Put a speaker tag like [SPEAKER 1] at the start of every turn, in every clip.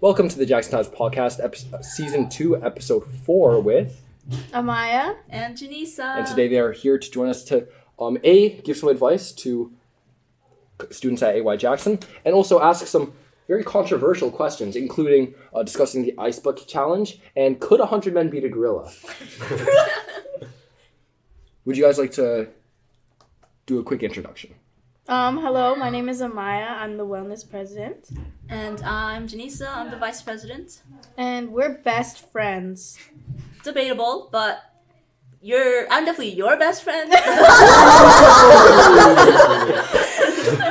[SPEAKER 1] Welcome to the Jackson Times Podcast, Season 2, Episode 4 with
[SPEAKER 2] Amaya
[SPEAKER 3] and Janisa.
[SPEAKER 1] And today they are here to join us to give some advice to students at AY Jackson, and also ask some very controversial questions, including discussing the Ice Bucket Challenge and could 100 men beat a gorilla? Would you guys like to do a quick introduction?
[SPEAKER 2] Hello, my name is Amaya. I'm the wellness president.
[SPEAKER 3] And I'm Janisa. I'm the vice president.
[SPEAKER 2] And we're best friends.
[SPEAKER 3] Debatable, but I'm definitely your best friend.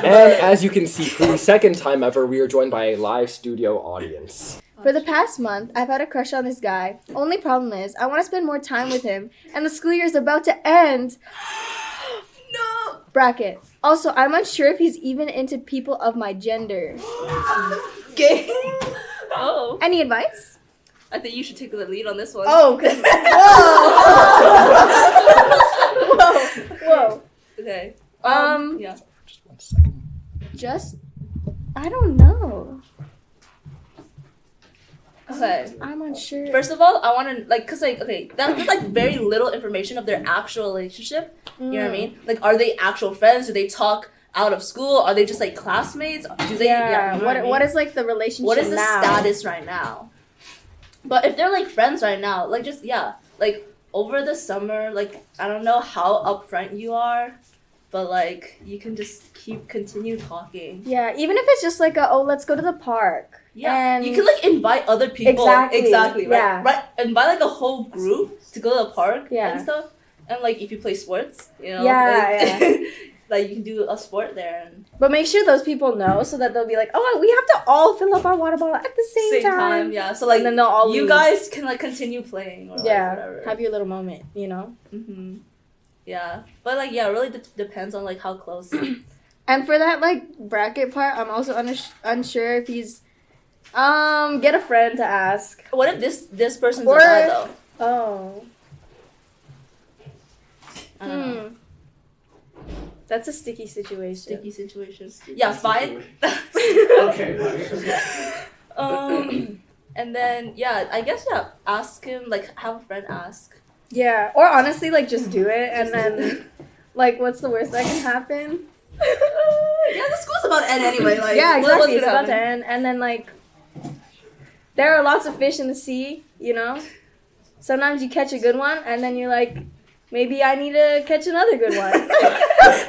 [SPEAKER 1] And as you can see, for the second time ever, we are joined by a live studio audience.
[SPEAKER 2] For the past month, I've had a crush on this guy. Only problem is, I want to spend more time with him, and the school year is about to end.
[SPEAKER 3] No!
[SPEAKER 2] Bracket. Also, I'm unsure if he's even into people of my gender.
[SPEAKER 3] Gay. Oh.
[SPEAKER 2] Any advice?
[SPEAKER 3] I think you should take the lead on this one.
[SPEAKER 2] Oh, cause whoa.
[SPEAKER 3] Okay. Yeah.
[SPEAKER 1] Just 1 second.
[SPEAKER 2] I don't know.
[SPEAKER 3] Okay.
[SPEAKER 2] I'm unsure.
[SPEAKER 3] First of all, I want to, that's very little information of their actual relationship. You know what I mean? Like, are they actual friends? Do they talk out of school? Are they just, classmates? Do they,
[SPEAKER 2] yeah.
[SPEAKER 3] you know
[SPEAKER 2] What is, the relationship now?
[SPEAKER 3] What is the status right now? But if they're, friends right now, over the summer, I don't know how upfront you are, but, you can just continue talking.
[SPEAKER 2] Yeah, even if it's just let's go to the park.
[SPEAKER 3] Yeah,
[SPEAKER 2] and
[SPEAKER 3] you can invite other people. Exactly, right?
[SPEAKER 2] Yeah.
[SPEAKER 3] Right, invite a whole group to go to the park and stuff. And if you play sports, you know, you can do a sport there.
[SPEAKER 2] But make sure those people know so that they'll be like, oh, we have to all fill up our water bottle at the same time.
[SPEAKER 3] Yeah. So
[SPEAKER 2] and then they'll all
[SPEAKER 3] you
[SPEAKER 2] leave.
[SPEAKER 3] guys can continue playing or whatever.
[SPEAKER 2] Have your little moment, you know.
[SPEAKER 3] Mhm. Yeah, but it really depends on how close.
[SPEAKER 2] And for that bracket part, I'm also unsure if he's get a friend to ask.
[SPEAKER 3] What if this person's a guy though?
[SPEAKER 2] Oh.
[SPEAKER 3] I don't know.
[SPEAKER 2] That's a sticky situation.
[SPEAKER 3] Yeah, fine.
[SPEAKER 1] Okay.
[SPEAKER 3] And then I guess ask him have a friend ask.
[SPEAKER 2] Yeah, or honestly just do it and then what's the worst that can happen?
[SPEAKER 3] Yeah, the school's about to end anyway.
[SPEAKER 2] Yeah, exactly. It's about
[SPEAKER 3] happen?
[SPEAKER 2] to end, and then there are lots of fish in the sea. You know, sometimes you catch a good one, and then you're like, maybe I need to catch another good one.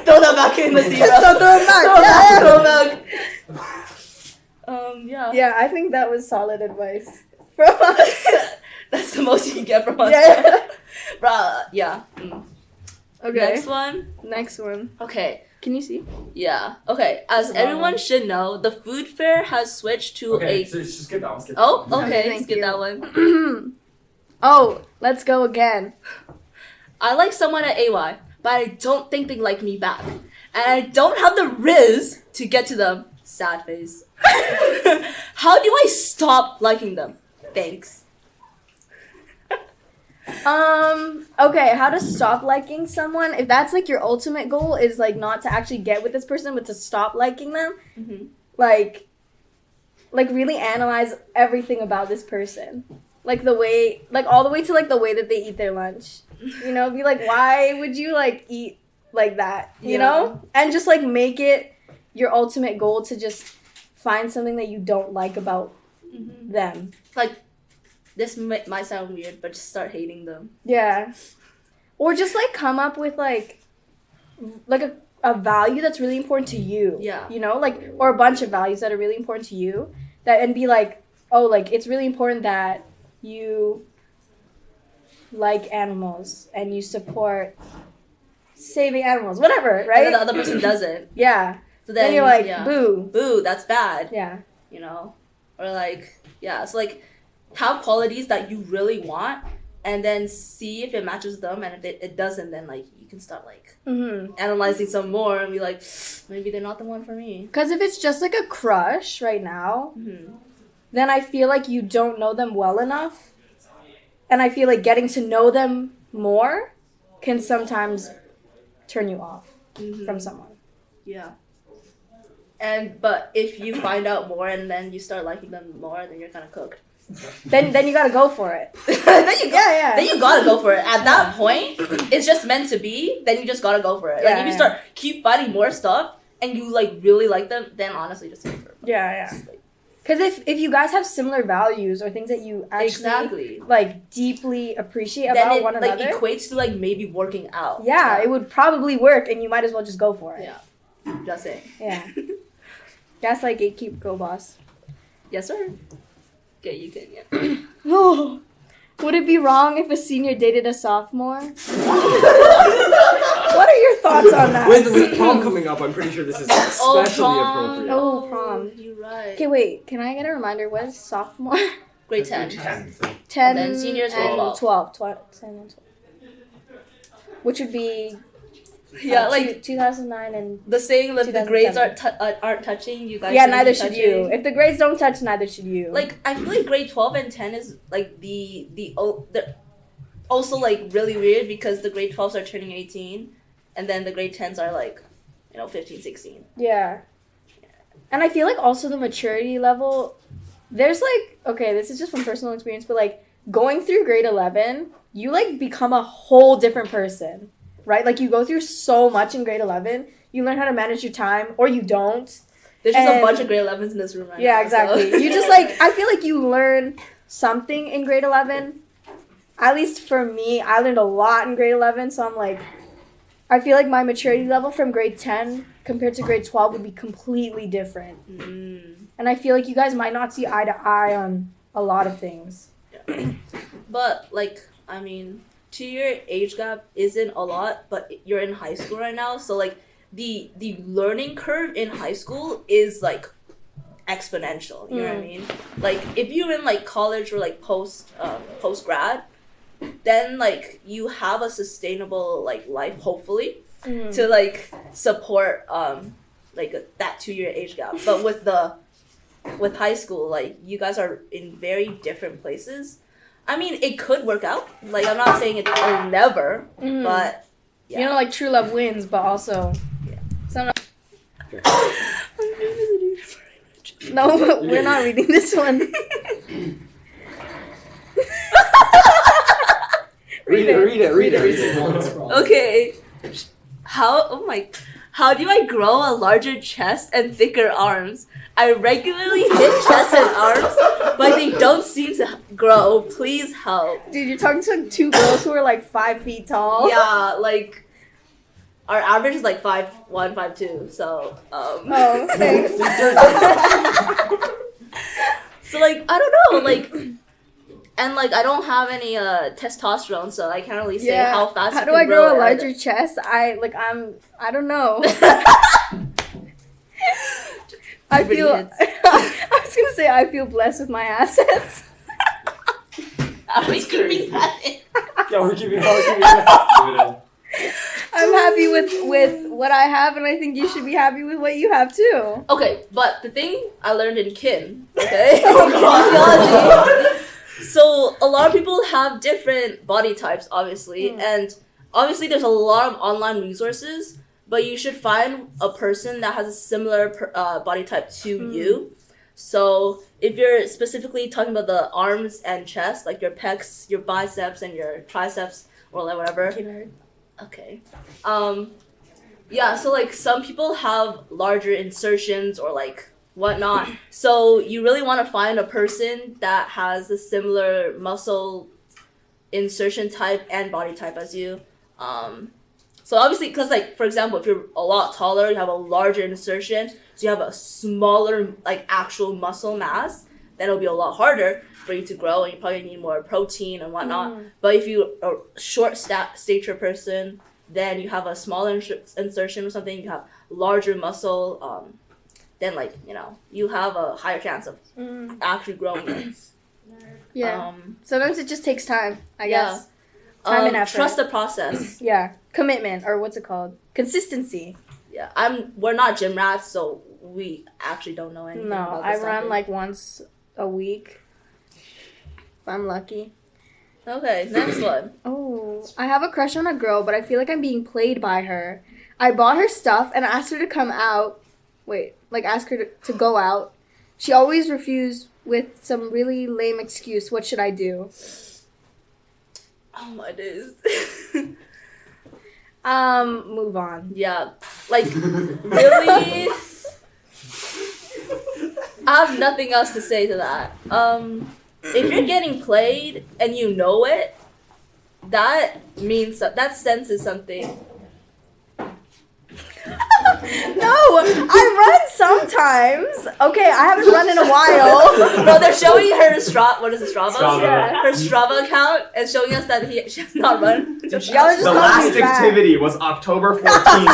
[SPEAKER 3] Throw that back in the sea.
[SPEAKER 2] So throw it back.
[SPEAKER 3] Throw it back.
[SPEAKER 2] Yeah, I think that was solid advice from us.
[SPEAKER 3] That's the most you can get from us.
[SPEAKER 2] Yeah.
[SPEAKER 3] Bruh, yeah.
[SPEAKER 2] Okay.
[SPEAKER 3] Next one. Okay.
[SPEAKER 2] Can you see?
[SPEAKER 3] Yeah. Okay. As everyone should know, the food fair has switched to
[SPEAKER 1] So just skip that one.
[SPEAKER 3] Okay. Skip that one.
[SPEAKER 2] Oh, let's go again.
[SPEAKER 3] I like someone at AY, but I don't think they like me back. And I don't have the riz to get to them. Sad face. How do I stop liking them? Thanks.
[SPEAKER 2] Okay, how to stop liking someone? If that's your ultimate goal is not to actually get with this person, but to stop liking them, really analyze everything about this person, the way, all the way to the way that they eat their lunch. You know, be why would you eat like that? You know, and just make it your ultimate goal to just find something that you don't like about them.
[SPEAKER 3] This might sound weird, but just start hating them.
[SPEAKER 2] Yeah. Or just, come up with, a value that's really important to you.
[SPEAKER 3] Yeah.
[SPEAKER 2] You know? Or a bunch of values that are really important to you. And be it's really important that you like animals and you support saving animals. Whatever, right?
[SPEAKER 3] And the other person doesn't.
[SPEAKER 2] Yeah.
[SPEAKER 3] So then
[SPEAKER 2] you're boo.
[SPEAKER 3] Boo, that's bad.
[SPEAKER 2] Yeah.
[SPEAKER 3] You know? Or, so, have qualities that you really want, and then see if it matches them, and if it doesn't, then you can start analyzing some more and be maybe they're not the one for me.
[SPEAKER 2] Because if it's just a crush right now, then I feel you don't know them well enough, and I feel getting to know them more can sometimes turn you off from someone.
[SPEAKER 3] Yeah. But if you find out more and then you start liking them more, then you're kind of cooked.
[SPEAKER 2] Then you gotta go for it.
[SPEAKER 3] Then you gotta go for it. At that point, it's just meant to be. Then you just gotta go for it. Like if you start keep finding more stuff and you like really like them, then honestly just go for it.
[SPEAKER 2] Yeah. Because if you guys have similar values or things that you actually like deeply appreciate
[SPEAKER 3] then
[SPEAKER 2] about
[SPEAKER 3] it,
[SPEAKER 2] one another,
[SPEAKER 3] like equates to like maybe working out.
[SPEAKER 2] Yeah, it would probably work, and you might as well just go for it.
[SPEAKER 3] Yeah, just saying.
[SPEAKER 2] Yeah. Gaslight, gatekeep, go boss.
[SPEAKER 3] Yes, sir. Okay, you can. Yeah.
[SPEAKER 2] Oh, would it be wrong if a senior dated a sophomore? What are your thoughts on that?
[SPEAKER 1] With prom coming up, I'm pretty sure this is especially appropriate.
[SPEAKER 2] Oh, prom.
[SPEAKER 3] You're right.
[SPEAKER 2] Okay, wait. Can I get a reminder? What is sophomore?
[SPEAKER 3] Grade 10.
[SPEAKER 2] 10
[SPEAKER 3] And then seniors
[SPEAKER 2] and
[SPEAKER 3] grade
[SPEAKER 2] 12. 10 and 12. Which would be...
[SPEAKER 3] Yeah, like
[SPEAKER 2] 2009 and
[SPEAKER 3] the saying that the grades aren't touching you guys.
[SPEAKER 2] Yeah, neither should
[SPEAKER 3] touching.
[SPEAKER 2] you. If the grades don't touch, neither should you.
[SPEAKER 3] Like I feel like grade 12 and 10 is like the also like really weird because the grade 12s are turning 18, and then the grade 10s are like 15, 16.
[SPEAKER 2] Yeah. And I feel like also the maturity level. There's like this is just from personal experience, but like going through grade 11, you like become a whole different person. Right? Like, you go through so much in grade 11. You learn how to manage your time, or you don't.
[SPEAKER 3] There's just a bunch of grade 11s in this room right now.
[SPEAKER 2] Yeah, exactly. So. You just, like, I feel like you learn something in grade 11. At least for me, I learned a lot in grade 11. So I'm like, I feel like my maturity level from grade 10 compared to grade 12 would be completely different. And I feel like you guys might not see eye to eye on a lot of things.
[SPEAKER 3] Yeah. But, like, I mean... 2-year age gap isn't a lot, but you're in high school right now, so like the learning curve in high school is like exponential. You know what I mean? Like if you're in like college or like post grad, then like you have a sustainable like life hopefully to like support that 2-year age gap. But with high school, like you guys are in very different places. I mean, it could work out. Like, I'm not saying it'll never, but yeah.
[SPEAKER 2] Like true love wins, but also, so no, we're not reading this one.
[SPEAKER 1] Read it.
[SPEAKER 3] Okay. How do I grow a larger chest and thicker arms? I regularly hit chest and arms, but they don't seem to grow. Please help.
[SPEAKER 2] Dude, you're talking to 2 girls who are like 5 feet tall.
[SPEAKER 3] Yeah, like our average is like 5'1", 5'2", so
[SPEAKER 2] Oh, thanks.
[SPEAKER 3] So like I don't know, like, and like I don't have any testosterone, so I can't really say how fast.
[SPEAKER 2] How do I grow a larger chest? I don't know. I feel. I was gonna say I feel blessed with my assets.
[SPEAKER 3] Are we keeping that in?
[SPEAKER 1] Yeah, we're keeping that.
[SPEAKER 2] I'm happy with what I have, and I think you should be happy with what you have too.
[SPEAKER 3] Okay, but the thing I learned in kin, okay, so a lot of people have different body types, obviously, and obviously there's a lot of online resources. But you should find a person that has a similar body type to you. So if you're specifically talking about the arms and chest, like your pecs, your biceps, and your triceps, or like whatever. Okay. Yeah, so like some people have larger insertions or like whatnot. So you really want to find a person that has a similar muscle insertion type and body type as you. So obviously, because like, for example, if you're a lot taller, you have a larger insertion, so you have a smaller, like, actual muscle mass, then it'll be a lot harder for you to grow, and you probably need more protein and whatnot. But if you're a short stature person, then you have a smaller insertion or something, you have larger muscle, then, like, you have a higher chance of actually growing.
[SPEAKER 2] Yeah. Sometimes it just takes time, I guess. Time and effort.
[SPEAKER 3] Trust the process.
[SPEAKER 2] Yeah. Commitment, or what's it called? Consistency.
[SPEAKER 3] Yeah. We're not gym rats, so we actually don't know anything about this
[SPEAKER 2] I run like once a week. If I'm lucky.
[SPEAKER 3] Okay, next one.
[SPEAKER 2] Oh, I have a crush on a girl, but I feel like I'm being played by her. I bought her stuff and asked her to come out. Wait, like ask her to go out. She always refused with some really lame excuse. What should I do?
[SPEAKER 3] Oh my days.
[SPEAKER 2] Move on.
[SPEAKER 3] Yeah, like really. I have nothing else to say to that. If you're getting played and you know it, that means that senses something.
[SPEAKER 2] No, I run sometimes. Okay, I haven't run in a while.
[SPEAKER 3] Bro, they're showing her what is it, Strava?
[SPEAKER 4] Strava.
[SPEAKER 2] Yeah.
[SPEAKER 3] Her Strava account and showing us that she has not run.
[SPEAKER 2] Y'all just
[SPEAKER 4] The
[SPEAKER 2] call
[SPEAKER 4] last
[SPEAKER 2] me fat.
[SPEAKER 4] activity was October 14th.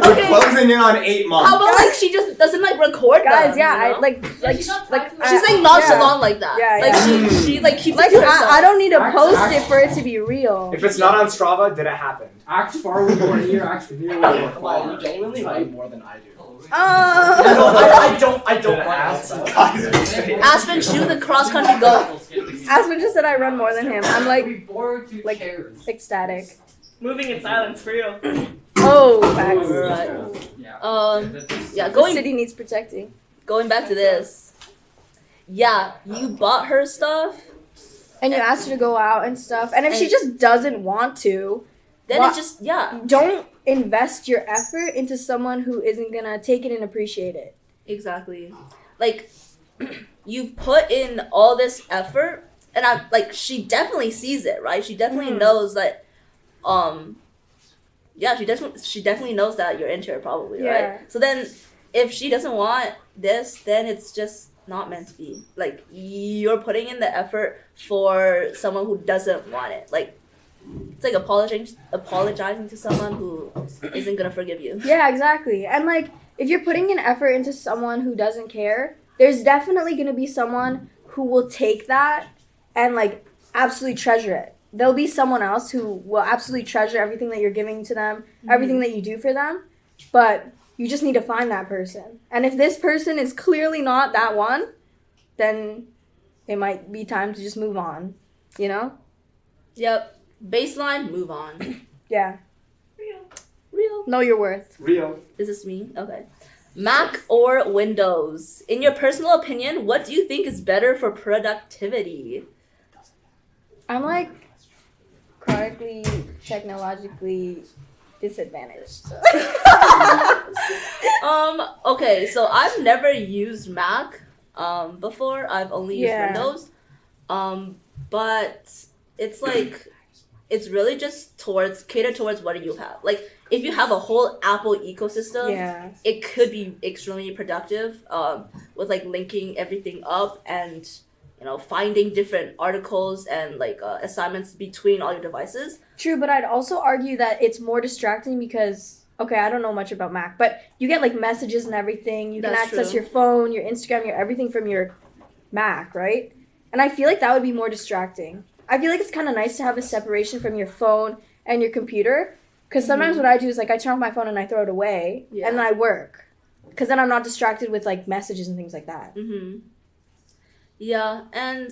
[SPEAKER 4] We're closing in on 8 months.
[SPEAKER 3] How about like she just doesn't like record
[SPEAKER 2] Guys,
[SPEAKER 3] them,
[SPEAKER 2] yeah,
[SPEAKER 3] you know?
[SPEAKER 2] I like
[SPEAKER 3] she's like nonchalant like that.
[SPEAKER 2] Yeah,
[SPEAKER 3] like
[SPEAKER 2] yeah.
[SPEAKER 3] she like keeps
[SPEAKER 2] Like
[SPEAKER 3] it to herself.
[SPEAKER 2] I don't need to
[SPEAKER 1] Act-
[SPEAKER 2] post
[SPEAKER 1] act-
[SPEAKER 2] it for it to be real.
[SPEAKER 4] If it's not on Strava, did it happen?
[SPEAKER 1] Act far when you are near, act near when you are
[SPEAKER 5] Come on,
[SPEAKER 1] far.
[SPEAKER 5] you genuinely run more than I do.
[SPEAKER 1] I don't
[SPEAKER 5] Did
[SPEAKER 1] want
[SPEAKER 5] it
[SPEAKER 1] to
[SPEAKER 5] ask?
[SPEAKER 1] ask.
[SPEAKER 4] Guys are insane.
[SPEAKER 3] Aspen, shoot the cross country goal.
[SPEAKER 2] Aspen just said I run more than him. I'm like
[SPEAKER 1] like
[SPEAKER 2] ecstatic.
[SPEAKER 6] Moving in silence for real.
[SPEAKER 2] Oh, facts.
[SPEAKER 3] Right. Yeah,
[SPEAKER 2] The
[SPEAKER 3] going
[SPEAKER 2] city needs protecting.
[SPEAKER 3] back to this. Yeah, you bought her stuff,
[SPEAKER 2] And you asked her to go out and stuff. And if she
[SPEAKER 3] And-
[SPEAKER 2] just doesn't want to,
[SPEAKER 3] then
[SPEAKER 2] What?
[SPEAKER 3] it just yeah,
[SPEAKER 2] don't invest your effort into someone who isn't gonna take it and appreciate it.
[SPEAKER 3] exactly. Like you've put in all this effort, and I'm like she definitely sees it, right? She definitely knows that. Yeah, she definitely knows that you're into her, probably,
[SPEAKER 2] Yeah.
[SPEAKER 3] right? So then, if she doesn't want this, then it's just not meant to be. Like you're putting in the effort for someone who doesn't want it. Like it's like apologizing to someone who isn't gonna forgive you.
[SPEAKER 2] Yeah, exactly. And like, if you're putting an effort into someone who doesn't care, there's definitely gonna be someone who will take that and like absolutely treasure it. There'll be someone else who will absolutely treasure everything that you're giving to them, everything that you do for them, but you just need to find that person. And if this person is clearly not that one, then it might be time to just move on, you know?
[SPEAKER 3] Yep. Baseline, move on.
[SPEAKER 2] Yeah.
[SPEAKER 3] Real.
[SPEAKER 2] Know your worth.
[SPEAKER 4] Real.
[SPEAKER 3] Is this me? Okay. Mac or Windows? In your personal opinion, what do you think is better for productivity?
[SPEAKER 2] I'm like chronically, technologically disadvantaged.
[SPEAKER 3] Okay, so I've never used Mac before. I've only used
[SPEAKER 2] Yeah.
[SPEAKER 3] Windows. But it's like it's really just catered towards what you have. Like if you have a whole Apple ecosystem,
[SPEAKER 2] Yeah.
[SPEAKER 3] it could be extremely productive with like linking everything up and finding different articles and like assignments between all your devices.
[SPEAKER 2] True, but I'd also argue that it's more distracting because, okay, I don't know much about Mac, but you get like messages and everything. You can
[SPEAKER 3] That's
[SPEAKER 2] access
[SPEAKER 3] true.
[SPEAKER 2] your phone, your Instagram, your everything from your Mac, right? And I feel like that would be more distracting. I feel like it's kind of nice to have a separation from your phone and your computer. Because sometimes what I do is like I turn off my phone and I throw it away,
[SPEAKER 3] Yeah.
[SPEAKER 2] and then I work. Because then I'm not distracted with like messages and things like that.
[SPEAKER 3] Mm-hmm. Yeah, and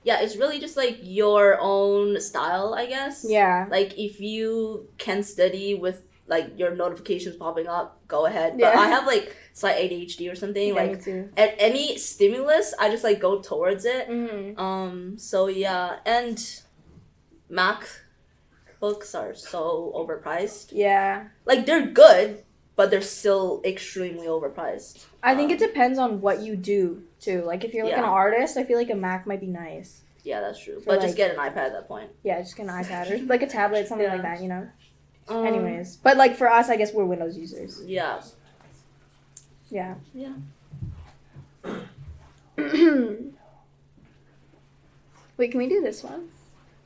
[SPEAKER 3] yeah, it's really just like your own style, I guess.
[SPEAKER 2] Yeah.
[SPEAKER 3] Like if you can study with like your notifications popping up, go ahead. But
[SPEAKER 2] Yeah.
[SPEAKER 3] I have like slight ADHD or something.
[SPEAKER 2] Yeah, me
[SPEAKER 3] Like
[SPEAKER 2] too.
[SPEAKER 3] at any stimulus, I just like go towards it.
[SPEAKER 2] Mm-hmm.
[SPEAKER 3] So yeah, and Mac books are so overpriced.
[SPEAKER 2] Yeah.
[SPEAKER 3] Like they're good, but they're still extremely overpriced.
[SPEAKER 2] I think it depends on what you do too. Like if you're like an
[SPEAKER 3] Yeah.
[SPEAKER 2] artist, I feel like a Mac might be nice.
[SPEAKER 3] Yeah, that's true.
[SPEAKER 2] For,
[SPEAKER 3] But
[SPEAKER 2] like-
[SPEAKER 3] just get an iPad at that point.
[SPEAKER 2] Yeah, just get an iPad or like a tablet, something like
[SPEAKER 3] Yeah.
[SPEAKER 2] that, you know.
[SPEAKER 3] Um,
[SPEAKER 2] Anyways, but like for us, I guess we're Windows users.
[SPEAKER 3] Yeah.
[SPEAKER 2] Yeah.
[SPEAKER 3] Yeah.
[SPEAKER 2] Wait, can we do this one?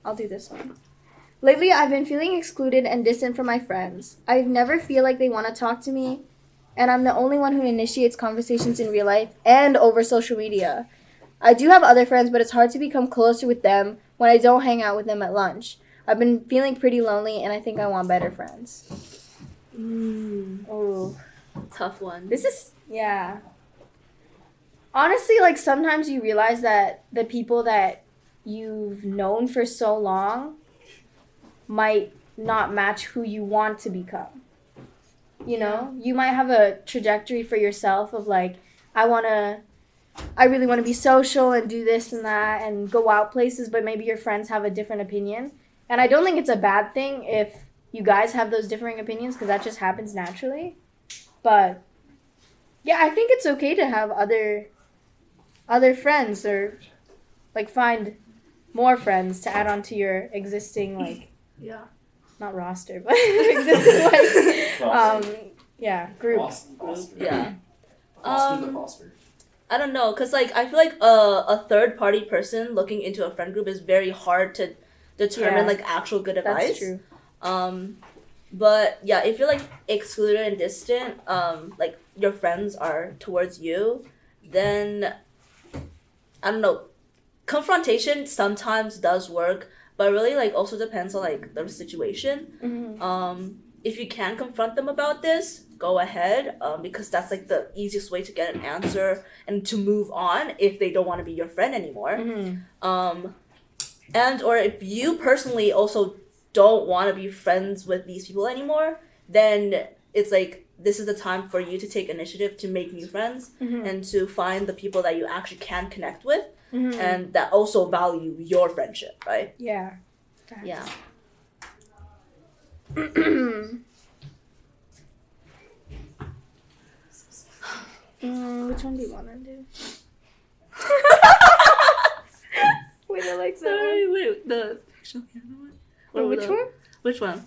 [SPEAKER 2] I'll do this one. Lately, I've been feeling excluded and distant from my friends. I never feel like they want to talk to me, and I'm the only one who initiates conversations in real life and over social media. I do have other friends, but it's hard to become closer with them when I don't hang out with them at lunch. I've been feeling pretty lonely, and I think I want better friends. Oh,
[SPEAKER 3] Tough one.
[SPEAKER 2] this is, yeah. Honestly, like, sometimes you realize that the people that you've known for so long might not match who you want to become. You know, you might have a trajectory for yourself of like, I really want to be social and do this and that and go out places, but maybe your friends have a different opinion. And I don't think it's a bad thing if you guys have those differing opinions, because that just happens naturally. But yeah, I think it's okay to have other friends, or like find more friends to add on to your existing, like, not roster, but existing, like, group.
[SPEAKER 3] Yeah.
[SPEAKER 1] Foster the foster.
[SPEAKER 3] I don't know, cause like I feel like a third party person looking into a friend group is very hard to determine like actual good advice.
[SPEAKER 2] That's true.
[SPEAKER 3] But yeah, if you're like excluded and distant, like your friends are towards you, then I don't know. Confrontation sometimes does work, but really like also depends on like the situation.
[SPEAKER 2] Mm-hmm.
[SPEAKER 3] If you can confront them about this, go ahead, because that's like the easiest way to get an answer and to move on if they don't want to be your friend anymore.
[SPEAKER 2] Mm-hmm.
[SPEAKER 3] And or if you personally also don't want to be friends with these people anymore, then it's like this is the time for you to take initiative to make new friends and to find the people that you actually can connect with and that also value your friendship, right?
[SPEAKER 2] Yeah.
[SPEAKER 3] Yeah.
[SPEAKER 2] Which one do you want to do? Wait, I like that
[SPEAKER 3] Sorry,
[SPEAKER 2] one.
[SPEAKER 3] wait, the actual one?
[SPEAKER 2] Oh, which one?
[SPEAKER 3] Which one?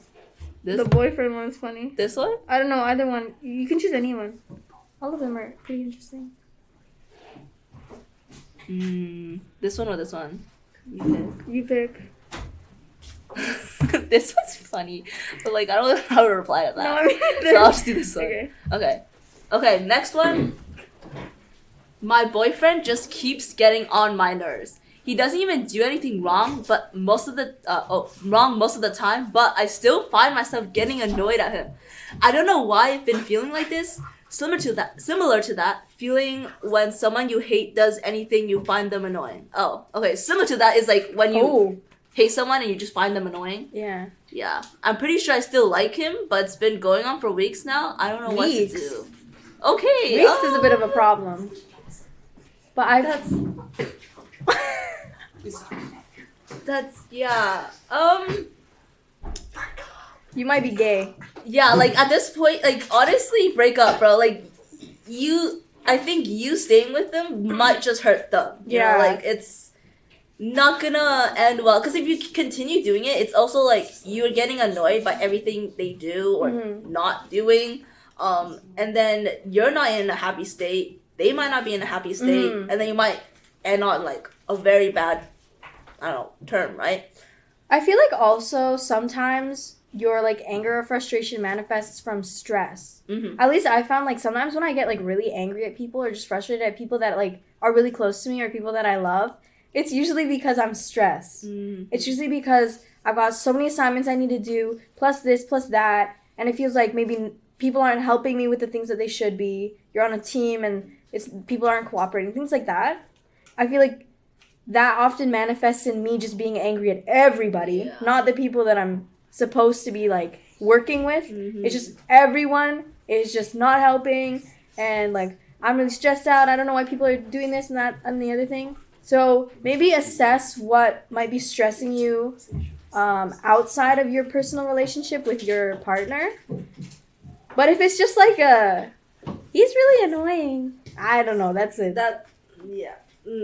[SPEAKER 3] This?
[SPEAKER 2] The boyfriend one's funny.
[SPEAKER 3] This one?
[SPEAKER 2] I don't know, either one. You can choose any one. All of them are pretty interesting.
[SPEAKER 3] This one or this one? You pick.
[SPEAKER 2] You pick.
[SPEAKER 3] This one's funny, but like I don't know how to reply to that.
[SPEAKER 2] No, I mean,
[SPEAKER 3] So I'll just do this one.
[SPEAKER 2] Okay.
[SPEAKER 3] Okay, next one. My boyfriend just keeps getting on my nerves. He doesn't even do anything wrong, but most of the time, but I still find myself getting annoyed at him. I don't know why I've been feeling like this. Similar to that feeling when someone you hate does anything you find them annoying. Oh, okay. Similar to that is like when you hate someone and you just find them annoying.
[SPEAKER 2] Yeah.
[SPEAKER 3] Yeah. I'm pretty sure I still like him, but it's been going on for weeks now. I don't know what to do. Okay.
[SPEAKER 2] Weeks is a bit of a problem. But
[SPEAKER 3] That's yeah.
[SPEAKER 2] You might be gay.
[SPEAKER 3] Yeah, like at this point, like honestly, break up, bro. Like I think you staying with them might just hurt them. You know? Like it's not gonna end well. Because if you continue doing it, it's also like you're getting annoyed by everything they do or not doing. And then you're not in a happy state. They might not be in a happy state, and then you might end on like a very bad, I don't know, term, right?
[SPEAKER 2] I feel like also sometimes your like anger or frustration manifests from stress. At least I found like sometimes when I get like really angry at people or just frustrated at people that like are really close to me or people that I love, it's usually because I'm stressed. It's usually because I've got so many assignments I need to do, plus this, plus that, and it feels like maybe people aren't helping me with the things that they should be. You're on a team and people aren't cooperating, things like that. I feel like that often manifests in me just being angry at everybody, not the people that I'm supposed to be like working with. It's just everyone is just not helping, and like I'm really stressed out. I don't know why people are doing this and that and the other thing. So maybe assess what might be stressing you outside of your personal relationship with your partner. But if it's just like he's really annoying, I don't know, that's it.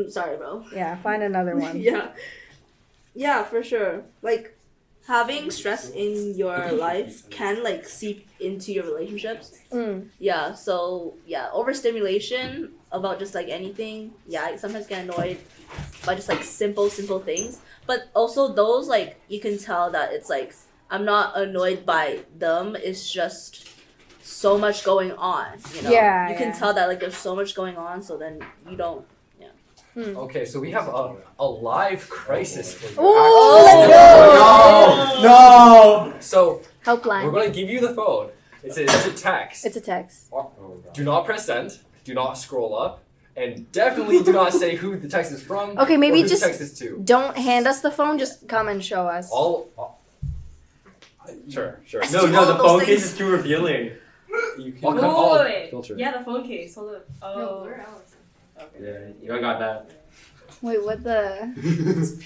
[SPEAKER 3] Sorry, bro.
[SPEAKER 2] Yeah, find another one.
[SPEAKER 3] Yeah, for sure. Like having stress in your life can like seep into your relationships. Yeah, so yeah, overstimulation about just like anything. Yeah, I sometimes get annoyed by just like simple things. But also those like you can tell that it's like I'm not annoyed by them. It's just so much going on. You know, you can tell that like there's so much going on. So then you don't.
[SPEAKER 1] Okay, so we have a live crisis for you.
[SPEAKER 2] Ooh, let's go!
[SPEAKER 4] No!
[SPEAKER 1] So
[SPEAKER 2] Helpline.
[SPEAKER 1] we're going to give you the phone. It's a text.
[SPEAKER 2] It's a text.
[SPEAKER 1] Do not press send. Do not scroll up. And definitely do not say who the text is from.
[SPEAKER 2] Okay, maybe
[SPEAKER 1] or who
[SPEAKER 2] just
[SPEAKER 1] the text is to.
[SPEAKER 2] don't hand us the phone. Just come and show us.
[SPEAKER 1] Sure.
[SPEAKER 4] No, the phone case is too revealing.
[SPEAKER 1] You can
[SPEAKER 6] Wait.
[SPEAKER 1] filter.
[SPEAKER 6] Yeah, the phone case. Hold up. Oh.
[SPEAKER 3] No, where else?
[SPEAKER 6] Okay.
[SPEAKER 5] Yeah, you got that.
[SPEAKER 2] Wait, what the?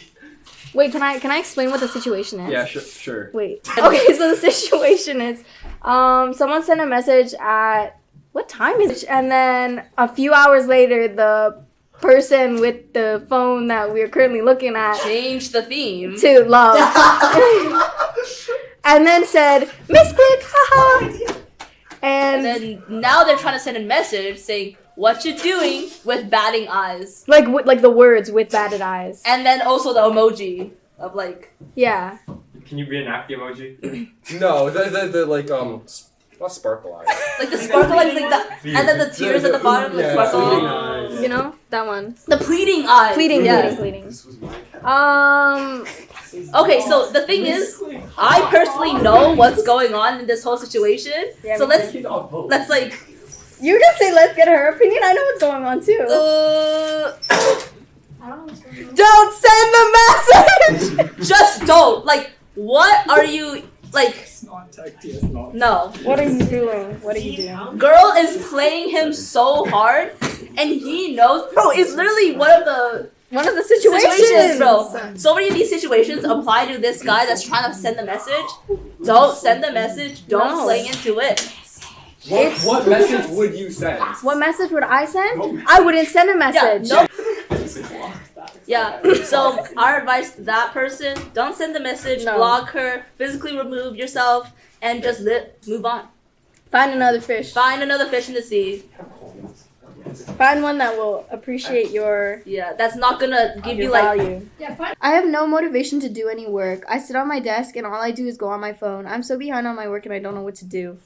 [SPEAKER 2] Wait, can I explain what the situation is?
[SPEAKER 1] Yeah, sure.
[SPEAKER 2] Wait. Okay, so the situation is, someone sent a message at what time is it? And then a few hours later, the person with the phone that we're currently looking at
[SPEAKER 3] Change the theme.
[SPEAKER 2] to love, and then said misclick, haha.
[SPEAKER 3] And
[SPEAKER 2] And
[SPEAKER 3] then now they're trying to send a message saying, what you doing with batting eyes.
[SPEAKER 2] like the words with batted eyes.
[SPEAKER 3] And then also the emoji of like,
[SPEAKER 2] Yeah.
[SPEAKER 5] Can you reenact the emoji?
[SPEAKER 1] No, the like not sparkle eyes.
[SPEAKER 3] like the sparkle eyes, like the, and then the tears at the bottom, like
[SPEAKER 1] Yeah,
[SPEAKER 3] sparkle.
[SPEAKER 1] pleading
[SPEAKER 5] eyes.
[SPEAKER 2] You know that one.
[SPEAKER 3] The pleading eyes.
[SPEAKER 2] Pleading,
[SPEAKER 3] yes.
[SPEAKER 2] pleading.
[SPEAKER 4] This was my cat.
[SPEAKER 3] Okay, so the thing is, I personally know what's going on in this whole situation.
[SPEAKER 2] Yeah,
[SPEAKER 3] So
[SPEAKER 2] me
[SPEAKER 3] let's like,
[SPEAKER 2] You can say let's get her opinion. I know what's going on too.
[SPEAKER 3] I don't know what's going on. Don't send the message. Just don't. Like, what are you like?
[SPEAKER 4] It's not tech, it's not.
[SPEAKER 3] No.
[SPEAKER 2] What are you doing? What are you doing?
[SPEAKER 3] Girl is playing him so hard, and he knows. Bro, it's literally one of the
[SPEAKER 2] One of the
[SPEAKER 3] situations, bro. So many of these situations apply to this guy that's trying to send the message. Don't send the message. Don't
[SPEAKER 2] No.
[SPEAKER 3] play into it.
[SPEAKER 1] What message would you send?
[SPEAKER 2] What message would I send? I wouldn't send a message.
[SPEAKER 3] Yeah. No. Yeah. So our advice to that person: don't send the message.
[SPEAKER 2] No.
[SPEAKER 3] Block her. Physically remove yourself, and just move on.
[SPEAKER 2] Find another fish.
[SPEAKER 3] Find another fish in the sea.
[SPEAKER 2] Find one that will appreciate your
[SPEAKER 3] Yeah, that's not gonna give you
[SPEAKER 2] your
[SPEAKER 3] like.
[SPEAKER 2] value. I have no motivation to do any work. I sit on my desk and all I do is go on my phone. I'm so behind on my work and I don't know what to do.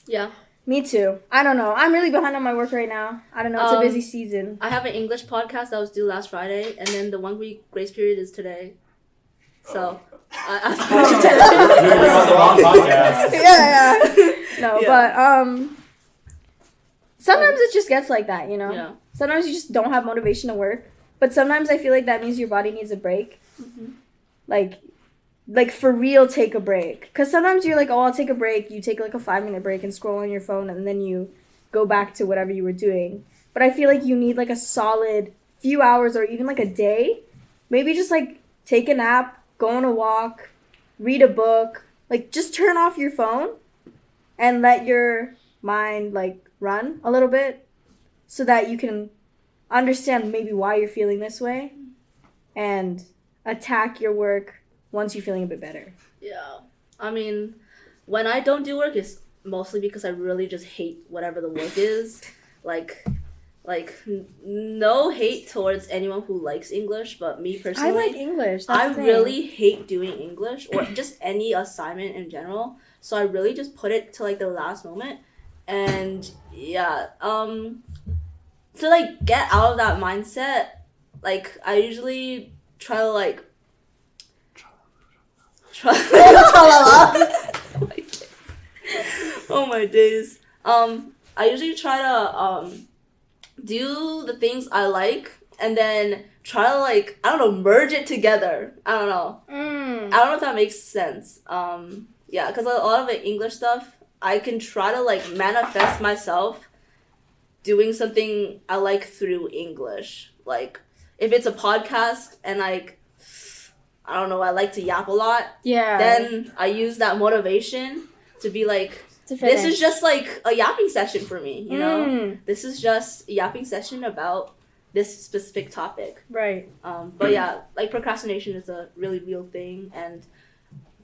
[SPEAKER 3] Yeah.
[SPEAKER 2] Me too. I don't know. I'm really behind on my work right now. I don't know. It's a busy season.
[SPEAKER 3] I have an English podcast that was due last Friday, and then the 1 week grace period is today. So, I
[SPEAKER 5] You're on the wrong podcast.
[SPEAKER 2] yeah. No,
[SPEAKER 3] Yeah.
[SPEAKER 2] but sometimes it just gets like that, you know.
[SPEAKER 3] Yeah.
[SPEAKER 2] Sometimes you just don't have motivation to work, but sometimes I feel like that means your body needs a break. Like for real, take a break. Cause sometimes you're like, oh, I'll take a break. You take like a 5-minute break and scroll on your phone, and then you go back to whatever you were doing. But I feel like you need like a solid few hours or even like a day. Maybe just like take a nap, go on a walk, read a book. Like just turn off your phone and let your mind like run a little bit so that you can understand maybe why you're feeling this way and attack your work once you're feeling a bit better.
[SPEAKER 3] Yeah. I mean, when I don't do work, it's mostly because I really just hate whatever the work is. No hate towards anyone who likes English, but me personally,
[SPEAKER 2] I like English. That's
[SPEAKER 3] I
[SPEAKER 2] the thing.
[SPEAKER 3] really hate doing English or just any assignment in general. So I really just put it to like the last moment. And yeah, to like get out of that mindset, like I usually try to like oh my days. I usually try to do the things I like and then try to like, I don't know, merge it together. I don't know. I don't know if that makes sense. Yeah, because a lot of the English stuff, I can try to like manifest myself doing something I like through English. Like if it's a podcast and like, I don't know, I like to yap a lot.
[SPEAKER 2] Yeah.
[SPEAKER 3] Then I use that motivation to be like, this is just like a yapping session for me, you know? This is just a yapping session about this specific topic.
[SPEAKER 2] Right.
[SPEAKER 3] But yeah, like procrastination is a really real thing, and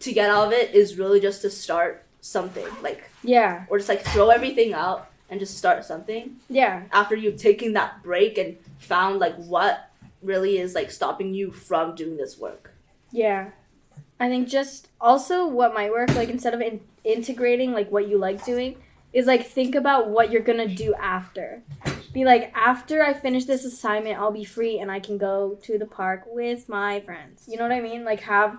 [SPEAKER 3] to get out of it is really just to start something. Like,
[SPEAKER 2] Yeah.
[SPEAKER 3] or just like throw everything out and just start something
[SPEAKER 2] Yeah.
[SPEAKER 3] after you've taken that break and found like what really is like stopping you from doing this work.
[SPEAKER 2] Yeah. I think just also what might work, like instead of integrating like what you like doing, is like think about what you're gonna do after. Be like, after I finish this assignment, I'll be free and I can go to the park with my friends. You know what I mean? Like have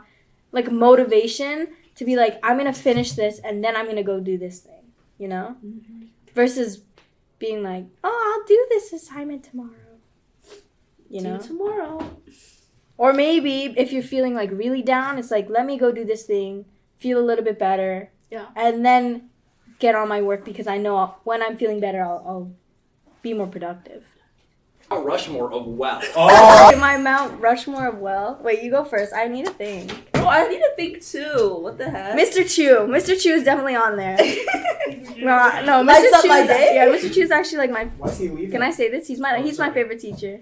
[SPEAKER 2] like motivation to be like, I'm gonna finish this and then I'm gonna go do this thing, you know? Versus being like, oh, I'll do this assignment tomorrow. You know?
[SPEAKER 3] Tomorrow.
[SPEAKER 2] Or maybe if you're feeling like really down, it's like, let me go do this thing, feel a little bit better.
[SPEAKER 3] Yeah.
[SPEAKER 2] And then get on my work because I know when I'm feeling better, I'll be more productive.
[SPEAKER 1] Mount Rushmore of well.
[SPEAKER 5] Oh!
[SPEAKER 2] My Mount Rushmore of well. Wait, you go first. I need to think.
[SPEAKER 3] Oh, I need to think too. What the heck?
[SPEAKER 2] Mr. Chu. Mr. Chu is definitely on there. No,
[SPEAKER 3] Lights
[SPEAKER 2] Mr.
[SPEAKER 3] up
[SPEAKER 2] Chu.
[SPEAKER 3] my day?
[SPEAKER 2] Yeah, Mr. Chu is actually like my.
[SPEAKER 4] Why is he leaving?
[SPEAKER 2] Can I say this? He's my
[SPEAKER 4] sorry.
[SPEAKER 2] favorite teacher.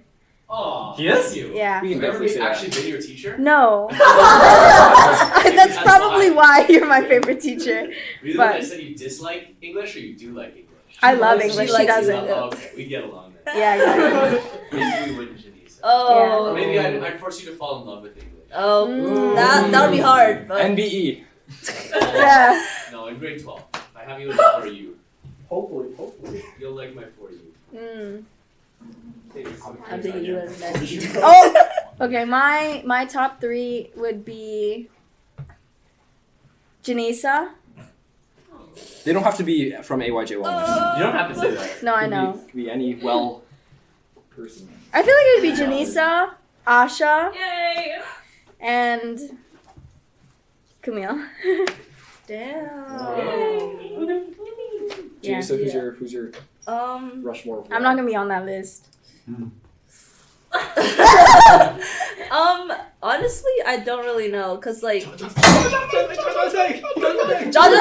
[SPEAKER 7] Oh,
[SPEAKER 5] He is?
[SPEAKER 7] thank you.
[SPEAKER 2] Yeah.
[SPEAKER 1] We can
[SPEAKER 7] Remember
[SPEAKER 1] definitely
[SPEAKER 7] he
[SPEAKER 1] say that.
[SPEAKER 7] actually been your teacher?
[SPEAKER 2] No. That's probably why you're my favorite teacher.
[SPEAKER 7] Really?
[SPEAKER 2] But-
[SPEAKER 7] I said you dislike English or you do like English?
[SPEAKER 2] I love
[SPEAKER 3] She
[SPEAKER 2] English. She
[SPEAKER 3] likes
[SPEAKER 2] doesn't.
[SPEAKER 3] it.
[SPEAKER 7] Oh, okay, we get along then.
[SPEAKER 2] Yeah, exactly.
[SPEAKER 7] Maybe we wouldn't, Janice.
[SPEAKER 3] Oh.
[SPEAKER 7] Or maybe I'd force you to fall in love with English.
[SPEAKER 3] Oh,
[SPEAKER 2] Mm.
[SPEAKER 3] that would be hard. But
[SPEAKER 1] NBE.
[SPEAKER 2] Yeah.
[SPEAKER 7] No, in grade 12. I have you in for you.
[SPEAKER 4] Hopefully.
[SPEAKER 7] You'll like my for you.
[SPEAKER 2] Mm.
[SPEAKER 3] I'm thinking you as next.
[SPEAKER 2] Oh. Okay. My top 3 would be Janisa.
[SPEAKER 1] They don't have to be from AYJ Wellness.
[SPEAKER 5] You don't have to say that.
[SPEAKER 2] No, I know.
[SPEAKER 1] Could be any well person.
[SPEAKER 2] I feel like it would be Janisa, Asha,
[SPEAKER 6] Yay!
[SPEAKER 2] and Camille.
[SPEAKER 3] Damn.
[SPEAKER 2] Yeah.
[SPEAKER 1] So who's your Rushmore of well?
[SPEAKER 2] I'm not gonna be on that list.
[SPEAKER 3] Honestly, I don't really know, cause like
[SPEAKER 4] What?
[SPEAKER 3] Jonathan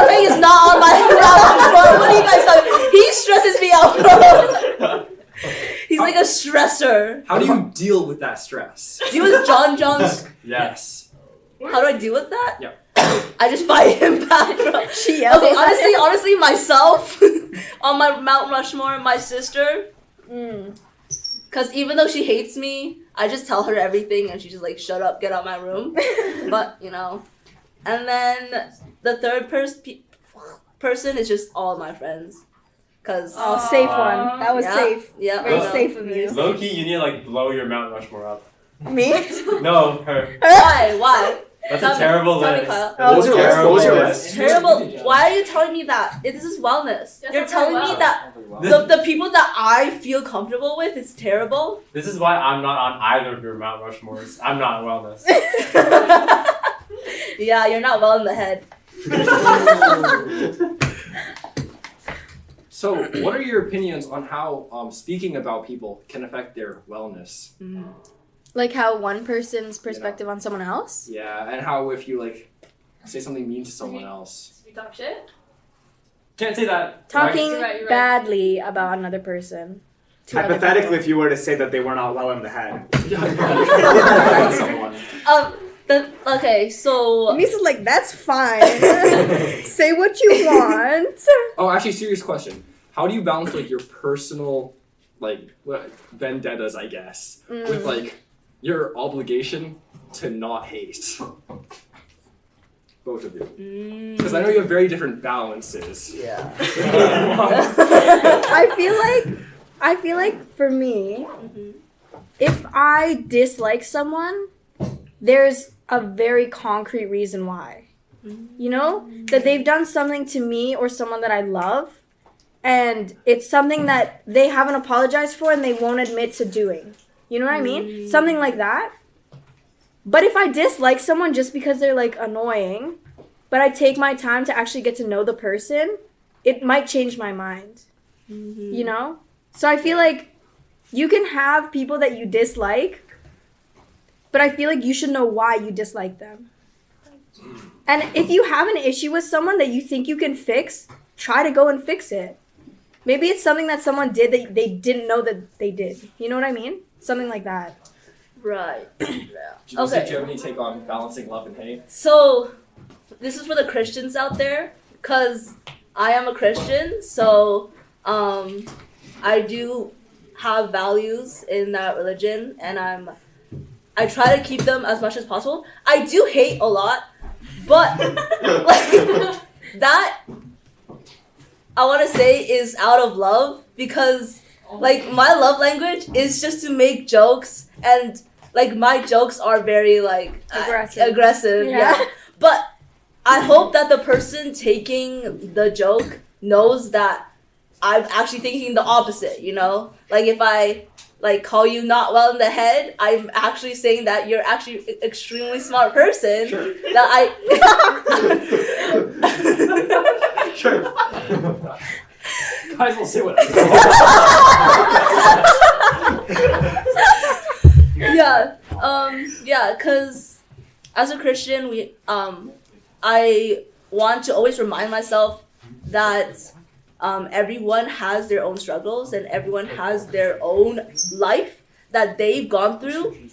[SPEAKER 3] Fang is not on my level. What are you guys talking? He stresses me out, bro. He's like a stressor.
[SPEAKER 1] How do you deal with that stress?
[SPEAKER 3] Deal with John John's.
[SPEAKER 1] Yes.
[SPEAKER 3] How do I deal with that?
[SPEAKER 1] Yeah.
[SPEAKER 3] I just fight him back, bro.
[SPEAKER 2] She yells.
[SPEAKER 3] Okay, honestly, myself on my Mount Rushmore, my sister.
[SPEAKER 2] Mm.
[SPEAKER 3] Cause even though she hates me, I just tell her everything, and she's just like, "Shut up, get out my room." But you know, and then the third person is just all my friends. Cause
[SPEAKER 2] Oh, safe one. That was
[SPEAKER 3] yeah,
[SPEAKER 2] safe.
[SPEAKER 3] Yeah,
[SPEAKER 2] Very
[SPEAKER 3] I know.
[SPEAKER 2] safe of you.
[SPEAKER 5] Low key, you need to like blow your Mount Rushmore up.
[SPEAKER 2] Me?
[SPEAKER 5] No, her.
[SPEAKER 3] Why?
[SPEAKER 5] That's
[SPEAKER 3] Tell
[SPEAKER 5] a
[SPEAKER 3] me-
[SPEAKER 5] terrible
[SPEAKER 3] tell me,
[SPEAKER 5] list.
[SPEAKER 3] Kyle.
[SPEAKER 2] Oh,
[SPEAKER 1] What's your list?
[SPEAKER 5] Terrible
[SPEAKER 1] What was your
[SPEAKER 5] list.
[SPEAKER 1] list?
[SPEAKER 3] Terrible. Why are you telling me that? This is wellness.
[SPEAKER 6] That's
[SPEAKER 3] You're
[SPEAKER 6] not
[SPEAKER 3] telling
[SPEAKER 6] very
[SPEAKER 3] me
[SPEAKER 6] well.
[SPEAKER 3] that the people that I feel comfortable with is terrible.
[SPEAKER 5] This is why I'm not on either of your Mount Rushmores. I'm not wellness.
[SPEAKER 3] Yeah, you're not well in the head.
[SPEAKER 1] So, what are your opinions on how speaking about people can affect their wellness?
[SPEAKER 2] Like how one person's perspective on someone else?
[SPEAKER 1] Yeah, and how if you like say something mean to someone else.
[SPEAKER 6] We talk shit?
[SPEAKER 5] Can't say that.
[SPEAKER 2] Talking
[SPEAKER 6] You're right.
[SPEAKER 2] badly about another person. to other
[SPEAKER 4] Hypothetically,
[SPEAKER 2] people.
[SPEAKER 4] if you were to say that they were not well in the head.
[SPEAKER 1] Someone.
[SPEAKER 3] Okay, so
[SPEAKER 2] Misa's like, that's fine. Say what you want.
[SPEAKER 1] Oh, actually, serious question. How do you balance like your personal, like vendettas, I guess, with like your obligation to not hate? Both of you, because I know you have very different balances.
[SPEAKER 3] yeah.
[SPEAKER 2] I feel like for me, if I dislike someone, there's a very concrete reason why. You know? That they've done something to me or someone that I love, and it's something that they haven't apologized for and they won't admit to doing. You know what I mean? Something like that. But if I dislike someone just because they're like annoying, but I take my time to actually get to know the person, it might change my mind. You know? So I feel like you can have people that you dislike, but I feel like you should know why you dislike them. And if you have an issue with someone that you think you can fix, try to go and fix it. Maybe it's something that someone did that they didn't know that they did. You know what I mean? Something like that.
[SPEAKER 3] Right.
[SPEAKER 1] Okay. Do you have any take on balancing love and hate?
[SPEAKER 3] So, this is for the Christians out there, because I am a Christian, so I do have values in that religion, and I try to keep them as much as possible. I do hate a lot, but like that I want to say is out of love, because like my love language is just to make jokes, and like my jokes are very like aggressive. Yeah. But I hope that the person taking the joke knows that I'm actually thinking the opposite, you know? Like if I like call you not well in the head, I'm actually saying that you're actually an extremely smart person.
[SPEAKER 1] Sure.
[SPEAKER 3] That
[SPEAKER 1] Sure. Guys will say whatever.
[SPEAKER 3] Because as a Christian, I want to always remind myself that everyone has their own struggles and everyone has their own life that they've gone through.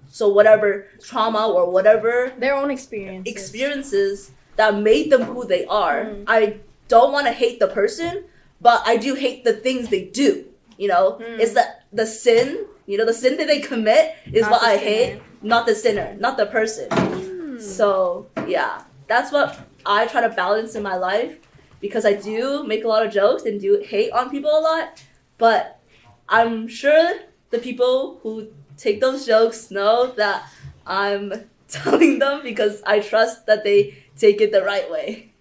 [SPEAKER 3] So whatever trauma or whatever
[SPEAKER 2] Their own experiences.
[SPEAKER 3] experiences that made them who they are. I don't want to hate the person, but I do hate the things they do. You know, it's the sin. You know, the sin that they commit is
[SPEAKER 2] Not
[SPEAKER 3] what
[SPEAKER 2] the
[SPEAKER 3] I
[SPEAKER 2] sinner.
[SPEAKER 3] hate, not the sinner, not the person. So yeah, that's what I try to balance in my life, because I do make a lot of jokes and do hate on people a lot, but I'm sure the people who take those jokes know that I'm telling them because I trust that they take it the right way.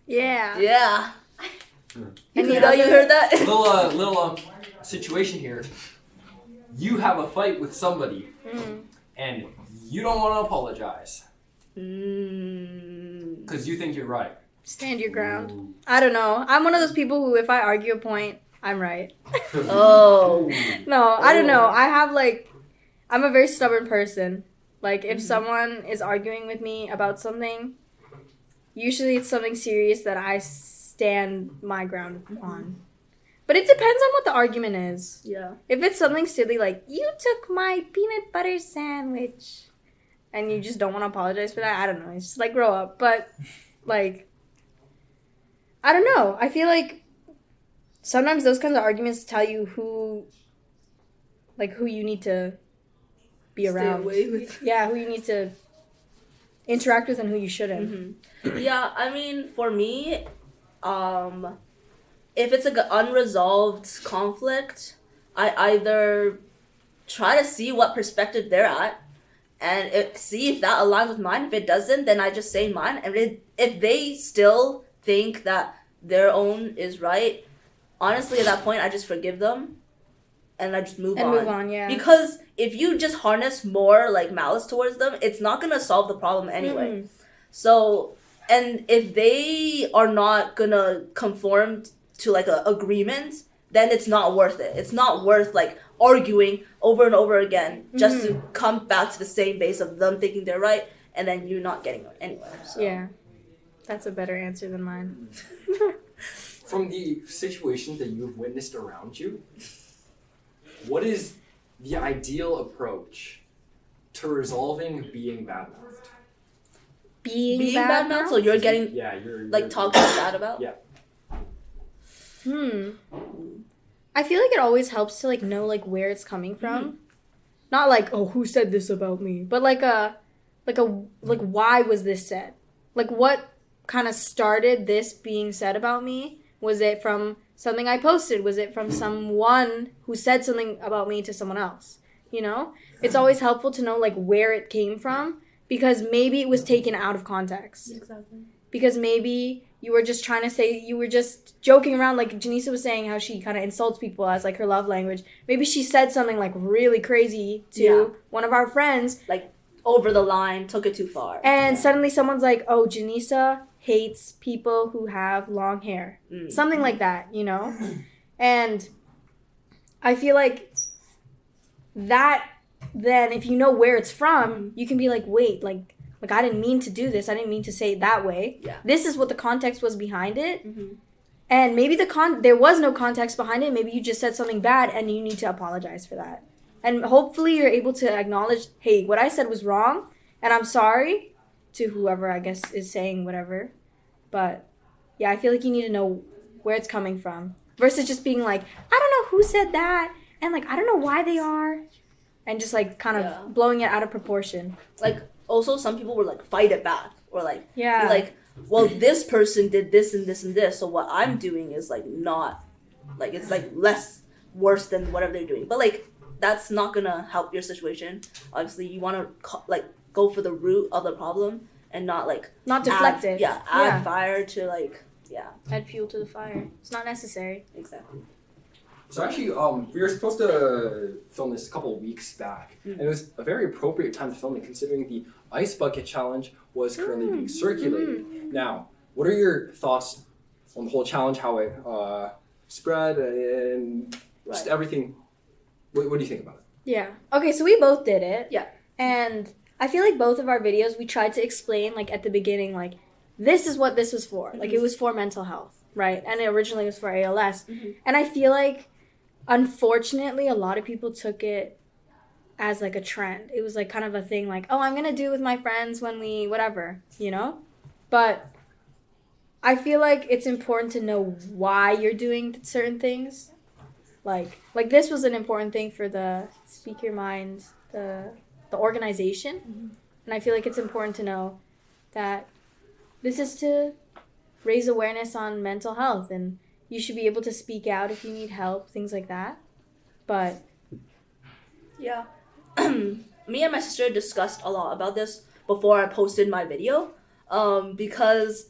[SPEAKER 2] Yeah.
[SPEAKER 3] Yeah.
[SPEAKER 2] And
[SPEAKER 3] You know, you heard that?
[SPEAKER 1] little situation here. You have a fight with somebody, and you don't want to apologize because you think you're right.
[SPEAKER 2] Stand your ground. I don't know. I'm one of those people who, if I argue a point, I'm right.
[SPEAKER 3] Oh.
[SPEAKER 2] No, I don't know. I'm a very stubborn person. Like, if someone is arguing with me about something, usually it's something serious that I stand my ground on. But it depends on what the argument is.
[SPEAKER 3] Yeah.
[SPEAKER 2] If it's something silly like, you took my peanut butter sandwich, and you just don't want to apologize for that, I don't know. It's just like, grow up. But, like, I don't know. I feel like sometimes those kinds of arguments tell you who you need to be
[SPEAKER 3] Stay
[SPEAKER 2] around.
[SPEAKER 3] away with.
[SPEAKER 2] Yeah, who you need to interact with and who you shouldn't.
[SPEAKER 3] Yeah, I mean, for me, if it's like an unresolved conflict, I either try to see what perspective they're at and see if that aligns with mine. If it doesn't, then I just say mine. And if they still think that their own is right, honestly, at that point, I just forgive them and I just move on.
[SPEAKER 2] Yeah.
[SPEAKER 3] Because if you just harness more like malice towards them, it's not gonna solve the problem anyway. So, and if they are not gonna conform to like a agreement, then it's not worth it. It's not worth like arguing over and over again just to come back to the same base of them thinking they're right and then you not getting anywhere. So.
[SPEAKER 2] Yeah. That's a better answer than mine.
[SPEAKER 1] From the situations that you've witnessed around you, what is the ideal approach to resolving being badmouthed?
[SPEAKER 2] Being
[SPEAKER 3] badmouthed? So you're getting
[SPEAKER 1] Yeah, you're
[SPEAKER 3] like talked bad about?
[SPEAKER 1] Yeah.
[SPEAKER 2] I feel like it always helps to like know like where it's coming from. Not like, oh, who said this about me? But like why was this said? Like what kind of started this being said about me? Was it from something I posted? Was it from someone who said something about me to someone else? You know? It's always helpful to know like where it came from, because maybe it was taken out of context.
[SPEAKER 3] Exactly.
[SPEAKER 2] Because maybe you were just trying to say, you were just joking around, like Janisa was saying how she kind of insults people as like her love language. Maybe she said something like really crazy to one of our friends.
[SPEAKER 3] Like over the line, took it too far.
[SPEAKER 2] And suddenly someone's like, oh, Janisa hates people who have long hair. Something like that, you know? And I feel like that, then if you know where it's from, you can be like, wait, like I didn't mean to do this. I didn't mean to say it that way.
[SPEAKER 3] Yeah.
[SPEAKER 2] This is what the context was behind it. And maybe there was no context behind it. Maybe you just said something bad and you need to apologize for that. And hopefully you're able to acknowledge, hey, what I said was wrong and I'm sorry to whoever I guess is saying whatever. But yeah, I feel like you need to know where it's coming from versus just being like, I don't know who said that and like I don't know why they are, and just like kind of blowing it out of proportion.
[SPEAKER 3] Like also some people will like fight it back or like be
[SPEAKER 2] Yeah.
[SPEAKER 3] like, well, this person did this and this and this, so what I'm doing is like not like it's like less worse than whatever they're doing. But like that's not gonna help your situation. Obviously, you want to like go for the root of the problem and not like
[SPEAKER 2] Not deflect it.
[SPEAKER 3] Add fire to like
[SPEAKER 2] Add fuel to the fire. It's not necessary.
[SPEAKER 3] exactly.
[SPEAKER 1] So actually, we were supposed to film this a couple of weeks back, and it was a very appropriate time to film it, considering the ice bucket challenge was currently being circulated. Now, what are your thoughts on the whole challenge, how it spread, and just everything? What do you think about it?
[SPEAKER 2] Yeah. Okay, so we both did it.
[SPEAKER 3] Yeah.
[SPEAKER 2] And I feel like both of our videos, we tried to explain, like, at the beginning, like, this is what this was for. Like, it was for mental health, right? And it originally was for ALS. And I feel like, unfortunately, a lot of people took it as, like, a trend. It was, like, kind of a thing, like, oh, I'm going to do it with my friends when we, whatever, you know? But I feel like it's important to know why you're doing certain things. Like this was an important thing for the Speak Your Mind, the organization. And I feel like it's important to know that this is to raise awareness on mental health, and you should be able to speak out if you need help, things like that. But
[SPEAKER 3] yeah. Me and my sister discussed a lot about this before I posted my video. Because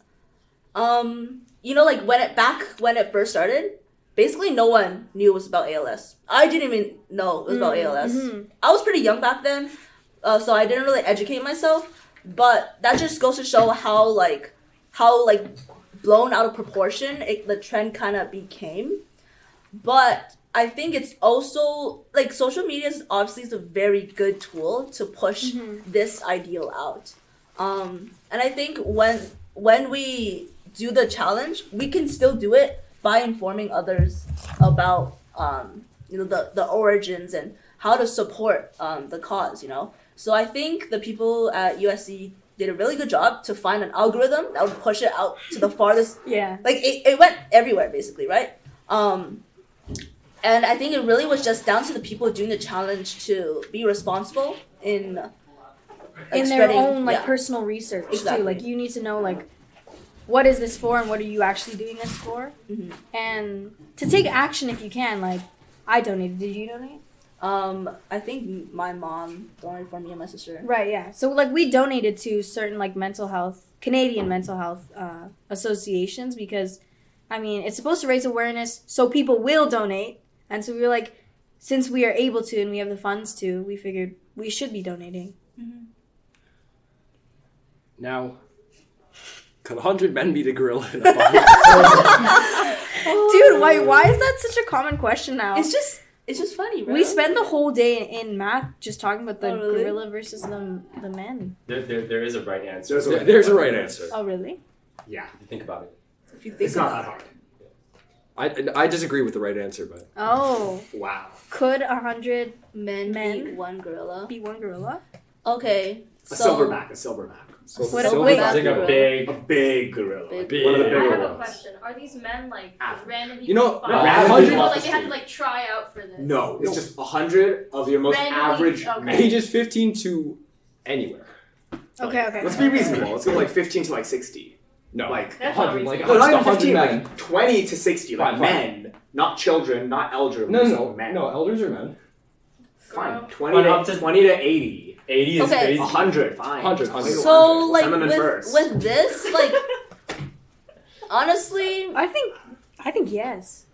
[SPEAKER 3] you know, like when it first started, basically no one knew it was about ALS. I didn't even know it was about ALS. I was pretty young back then, so I didn't really educate myself. But that just goes to show how blown out of proportion the trend kind of became. But I think it's also, like, social media is obviously a very good tool to push this ideal out. And I think when we do the challenge, we can still do it by informing others about the origins and how to support the cause, you know. So I think the people at USC did a really good job to find an algorithm that would push it out to the farthest.
[SPEAKER 2] yeah.
[SPEAKER 3] Like it went everywhere basically, right? And I think it really was just down to the people doing the challenge to be responsible in
[SPEAKER 2] In their
[SPEAKER 3] spreading-
[SPEAKER 2] own, like,
[SPEAKER 3] yeah.
[SPEAKER 2] personal research,
[SPEAKER 3] Exactly.
[SPEAKER 2] too. Like, you need to know, like, what is this for and what are you actually doing this for? And to take action if you can. Like, I donated. Did you donate?
[SPEAKER 3] I think my mom donated for me and my sister.
[SPEAKER 2] Right, yeah. So, like, we donated to certain, like, Canadian mental health associations because, I mean, it's supposed to raise awareness so people will donate. And so we were like, since we are able to and we have the funds to, we figured we should be donating.
[SPEAKER 1] Now, could 100 men beat a gorilla in a fight?
[SPEAKER 2] Dude, why is that such a common question now?
[SPEAKER 3] It's just funny, bro.
[SPEAKER 2] We spend the whole day in math just talking about the
[SPEAKER 3] Oh, really?
[SPEAKER 2] gorilla versus the men.
[SPEAKER 5] There is a right answer.
[SPEAKER 1] There's a right answer.
[SPEAKER 2] Oh, really?
[SPEAKER 4] Yeah,
[SPEAKER 5] If you think about it.
[SPEAKER 3] If you think
[SPEAKER 4] it's not
[SPEAKER 3] about
[SPEAKER 4] that hard.
[SPEAKER 1] I disagree with the right answer, but
[SPEAKER 2] Oh.
[SPEAKER 4] Wow.
[SPEAKER 2] Could 100
[SPEAKER 3] men
[SPEAKER 2] Men?
[SPEAKER 3] beat one gorilla.
[SPEAKER 2] be one gorilla?
[SPEAKER 4] A
[SPEAKER 3] Okay.
[SPEAKER 4] silverback.
[SPEAKER 2] What-
[SPEAKER 1] Silverback.
[SPEAKER 2] wait.
[SPEAKER 5] I think a big.
[SPEAKER 4] A big gorilla.
[SPEAKER 3] Big.
[SPEAKER 4] One of the
[SPEAKER 5] I
[SPEAKER 4] bigger
[SPEAKER 6] I have a
[SPEAKER 4] ones.
[SPEAKER 6] question. Are these men like
[SPEAKER 4] African.
[SPEAKER 6] random people?
[SPEAKER 1] You know,
[SPEAKER 6] who fight?
[SPEAKER 4] random
[SPEAKER 6] Or,
[SPEAKER 4] people
[SPEAKER 6] like they had to like try out for this.
[SPEAKER 4] No, it's just 100 of your most
[SPEAKER 6] Randomly-
[SPEAKER 4] average
[SPEAKER 6] okay.
[SPEAKER 4] men.
[SPEAKER 1] ages 15 to anywhere.
[SPEAKER 2] Okay.
[SPEAKER 4] Let's be reasonable. Let's go like 15 to like 60.
[SPEAKER 1] No,
[SPEAKER 4] Like,
[SPEAKER 6] That's
[SPEAKER 1] 100,
[SPEAKER 6] not
[SPEAKER 1] like
[SPEAKER 4] no, not even
[SPEAKER 1] 100
[SPEAKER 4] 15,
[SPEAKER 1] men.
[SPEAKER 4] like 20 to 60, like
[SPEAKER 1] Fine.
[SPEAKER 4] men, not children, not elderly.
[SPEAKER 1] No,
[SPEAKER 4] men.
[SPEAKER 1] no, elders are men.
[SPEAKER 4] Fine.
[SPEAKER 6] Girl.
[SPEAKER 4] 20
[SPEAKER 5] But up
[SPEAKER 4] to
[SPEAKER 5] to-
[SPEAKER 4] 20 to 80.
[SPEAKER 5] 80 is
[SPEAKER 3] Okay.
[SPEAKER 5] crazy.
[SPEAKER 4] 100, fine.
[SPEAKER 1] 100.
[SPEAKER 3] So like
[SPEAKER 4] Send them in first.
[SPEAKER 3] with this, like honestly,
[SPEAKER 2] I think yes.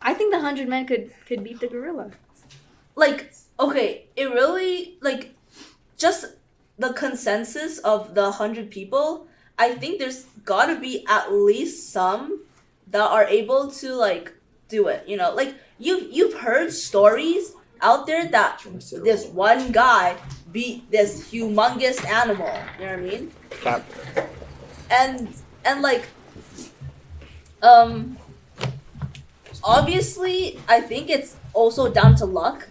[SPEAKER 2] I think the 100 men could beat the gorilla.
[SPEAKER 3] like okay, it really like just the consensus of the 100 people. I think there's gotta be at least some that are able to like do it. You know, like you've heard stories out there that this one guy beat this humongous animal. You know what I mean?
[SPEAKER 1] Cap.
[SPEAKER 3] And like obviously I think it's also down to luck.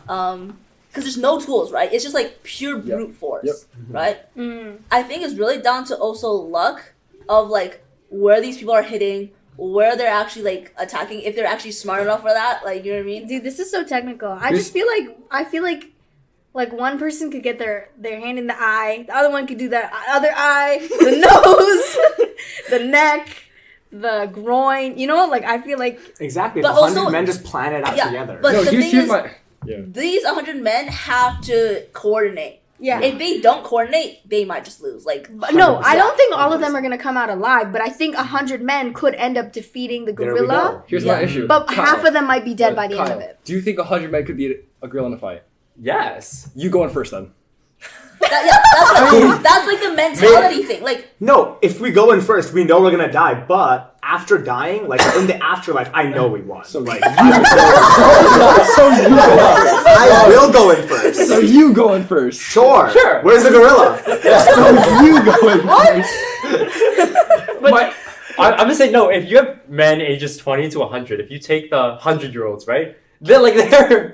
[SPEAKER 3] Because there's no tools, right? It's just like pure brute force,
[SPEAKER 1] Yep.
[SPEAKER 3] right?
[SPEAKER 2] Mm.
[SPEAKER 3] I think it's really down to also luck of like where these people are hitting, where they're actually like attacking, if they're actually smart enough for that, like, you know what I mean?
[SPEAKER 2] Dude, this is so technical. I just feel like one person could get their hand in the eye, the other one could do the other eye, the nose, the neck, the groin. You know, like I feel like
[SPEAKER 4] Exactly.
[SPEAKER 3] But
[SPEAKER 4] But 100
[SPEAKER 3] also-
[SPEAKER 4] men just plan it out
[SPEAKER 3] Yeah,
[SPEAKER 4] together.
[SPEAKER 3] but
[SPEAKER 1] No,
[SPEAKER 3] the
[SPEAKER 1] here's
[SPEAKER 3] thing is,
[SPEAKER 1] my.
[SPEAKER 3] these 100 men have to coordinate.
[SPEAKER 2] Yeah.
[SPEAKER 3] If they don't coordinate, they might just lose. Like,
[SPEAKER 2] No, I don't think all of them are gonna come out alive, but I think 100 men could end up defeating the
[SPEAKER 8] There we
[SPEAKER 2] gorilla.
[SPEAKER 8] go.
[SPEAKER 1] Here's
[SPEAKER 3] Yeah.
[SPEAKER 1] my issue.
[SPEAKER 2] But
[SPEAKER 1] Kyle,
[SPEAKER 2] half of them might be dead by the end
[SPEAKER 1] Kyle,
[SPEAKER 2] of it.
[SPEAKER 1] do you think 100 men could beat a gorilla in a fight?
[SPEAKER 5] Yes.
[SPEAKER 1] You going first then.
[SPEAKER 3] that's like the mentality thing. Like,
[SPEAKER 8] No, if we go in first, we know we're gonna die. But after dying, like in the afterlife, I know we won.
[SPEAKER 1] So
[SPEAKER 8] like,
[SPEAKER 1] so you go first.
[SPEAKER 8] I will go in first.
[SPEAKER 1] So you going first.
[SPEAKER 8] Sure.
[SPEAKER 5] Sure.
[SPEAKER 8] Where's the gorilla?
[SPEAKER 1] So you going first.
[SPEAKER 5] But I'm gonna say no. If you have men ages 20 to 100, if you take the 100-year-olds, right? They're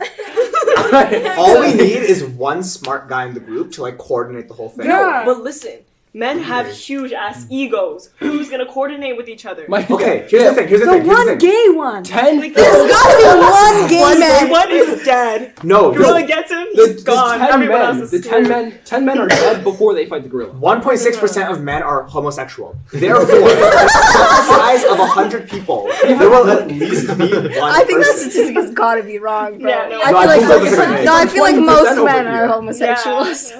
[SPEAKER 8] All we need is one smart guy in the group to like coordinate the whole thing.
[SPEAKER 9] No, but listen, men have huge ass egos. Who's gonna coordinate with each other?
[SPEAKER 8] Okay, here's the thing. Here's the
[SPEAKER 2] The
[SPEAKER 8] thing. Here's
[SPEAKER 2] one
[SPEAKER 8] the thing.
[SPEAKER 2] gay one.
[SPEAKER 1] 10.
[SPEAKER 9] Like,
[SPEAKER 2] There's gotta be one gay man.
[SPEAKER 9] One is dead.
[SPEAKER 8] No,
[SPEAKER 9] Gorilla
[SPEAKER 8] no.
[SPEAKER 9] gets him,
[SPEAKER 1] The,
[SPEAKER 9] he's gone. Everyone else is
[SPEAKER 1] the
[SPEAKER 9] screwed.
[SPEAKER 1] 10 men are dead before they fight the gorilla.
[SPEAKER 8] 1.6% of men are homosexual. Therefore, the size of 100 people, there will at least be one
[SPEAKER 2] I think that
[SPEAKER 8] person.
[SPEAKER 2] statistic has gotta be wrong, bro.
[SPEAKER 9] Yeah, no,
[SPEAKER 2] I
[SPEAKER 8] No, I
[SPEAKER 2] feel
[SPEAKER 8] think
[SPEAKER 2] like,
[SPEAKER 8] so.
[SPEAKER 2] no, I feel like
[SPEAKER 1] 20%
[SPEAKER 2] most
[SPEAKER 1] over
[SPEAKER 2] men
[SPEAKER 1] here.
[SPEAKER 2] are homosexuals.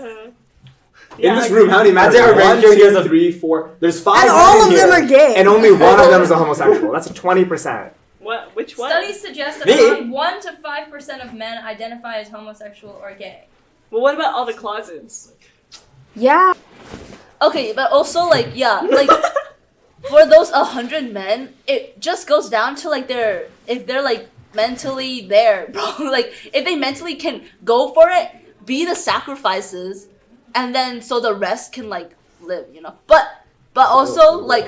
[SPEAKER 8] In this room, how many men?
[SPEAKER 5] I'd say our
[SPEAKER 8] One,
[SPEAKER 5] ranking is
[SPEAKER 8] 2,
[SPEAKER 5] a-
[SPEAKER 8] 3, 4. There's 5
[SPEAKER 2] And
[SPEAKER 8] men
[SPEAKER 2] all
[SPEAKER 8] in
[SPEAKER 2] of them
[SPEAKER 8] here,
[SPEAKER 2] are gay.
[SPEAKER 8] and only one of them is a homosexual. That's a 20%.
[SPEAKER 9] What? Which one?
[SPEAKER 6] Studies suggest that
[SPEAKER 5] Me?
[SPEAKER 6] around 1 to 5% of men identify as homosexual or gay.
[SPEAKER 9] Well, what about all the closets?
[SPEAKER 2] Yeah.
[SPEAKER 3] okay, but also like, yeah, like for those 100 men, it just goes down to like if they're like mentally there, bro. Like if they mentally can go for it, be the sacrifices, and then so the rest can like live, you know. But also like,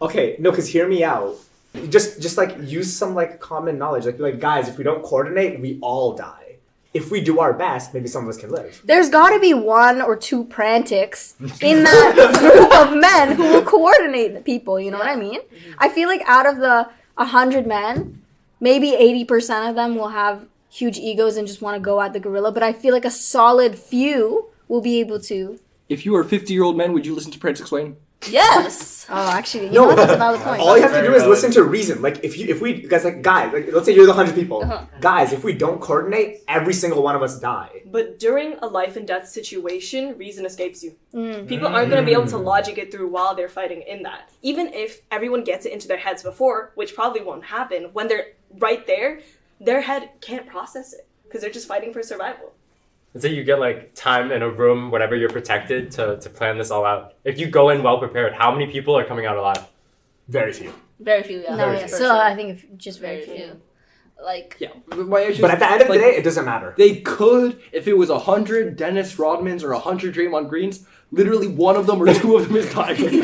[SPEAKER 8] Okay, no, because hear me out. Just like use some like common knowledge. Like guys, if we don't coordinate, we all die. If we do our best, maybe some of us can live.
[SPEAKER 2] There's gotta be one or two prantics in that group of men who will coordinate the people, you know what I mean? I feel like out of the 100 men, maybe 80% of them will have huge egos and just want to go at the gorilla, but I feel like a solid few will be able to.
[SPEAKER 1] If you were a 50-year-old man, would you listen to Prentice explain?
[SPEAKER 3] yes.
[SPEAKER 2] Oh, actually, you know what? That's a valid point.
[SPEAKER 8] All you have to do is
[SPEAKER 5] Very
[SPEAKER 8] listen to reason. Like if we guys, let's say you're the 100 people. Guys, if we don't coordinate, every single one of us die.
[SPEAKER 9] But during a life and death situation, reason escapes you. People aren't going to be able to logic it through while they're fighting in that. Even if everyone gets it into their heads before, which probably won't happen, when they're right there, their head can't process it because they're just fighting for survival.
[SPEAKER 5] And so you get like time in a room, whatever you're protected to plan this all out. If you go in well prepared, how many people are coming out alive?
[SPEAKER 8] Very few.
[SPEAKER 3] Very few, yeah.
[SPEAKER 2] No, yeah,
[SPEAKER 3] for
[SPEAKER 2] still,
[SPEAKER 3] sure.
[SPEAKER 2] I think just very
[SPEAKER 3] Very
[SPEAKER 2] few.
[SPEAKER 3] few. Like,
[SPEAKER 1] Yeah. My issue
[SPEAKER 8] But
[SPEAKER 1] is,
[SPEAKER 8] at the end of
[SPEAKER 1] like,
[SPEAKER 8] the day, it doesn't matter.
[SPEAKER 1] they could, if it was 100 Dennis Rodmans or 100 Draymond Greens, literally one of them or two of them is dying.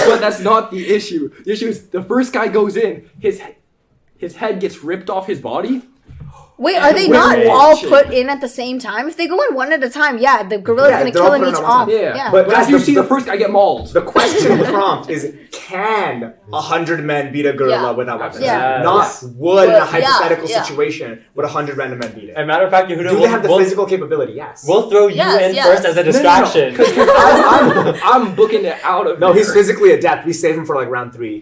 [SPEAKER 1] But that's not the issue. The issue is the first guy goes in, his head gets ripped off his body.
[SPEAKER 2] Wait, are they
[SPEAKER 1] Wait,
[SPEAKER 2] not
[SPEAKER 1] wait,
[SPEAKER 2] all
[SPEAKER 1] shit.
[SPEAKER 2] put in at the same time? If they go in one at a time, yeah, the gorilla's
[SPEAKER 8] Yeah,
[SPEAKER 2] gonna
[SPEAKER 8] they're
[SPEAKER 2] kill
[SPEAKER 8] all
[SPEAKER 2] them
[SPEAKER 8] put
[SPEAKER 2] each
[SPEAKER 8] in at one
[SPEAKER 2] off.
[SPEAKER 8] time.
[SPEAKER 1] Yeah.
[SPEAKER 8] But
[SPEAKER 1] But as
[SPEAKER 8] guys,
[SPEAKER 1] you
[SPEAKER 8] the-
[SPEAKER 1] see the first guy get mauled.
[SPEAKER 8] The question prompt is, can 100 men beat a gorilla
[SPEAKER 3] Yeah.
[SPEAKER 8] without weapons?
[SPEAKER 2] Yeah.
[SPEAKER 8] Not
[SPEAKER 1] Yes.
[SPEAKER 8] would in a
[SPEAKER 3] Yeah,
[SPEAKER 8] hypothetical
[SPEAKER 3] yeah.
[SPEAKER 8] situation would 100 random men beat it.
[SPEAKER 5] As a matter of fact,
[SPEAKER 8] Do they have the physical capability? Yes.
[SPEAKER 5] We'll throw you
[SPEAKER 3] Yes,
[SPEAKER 5] in
[SPEAKER 3] yes.
[SPEAKER 5] first as a distraction.
[SPEAKER 1] Because I'm booking it out of
[SPEAKER 8] No,
[SPEAKER 1] there.
[SPEAKER 8] he's physically adept. We save him for like round 3.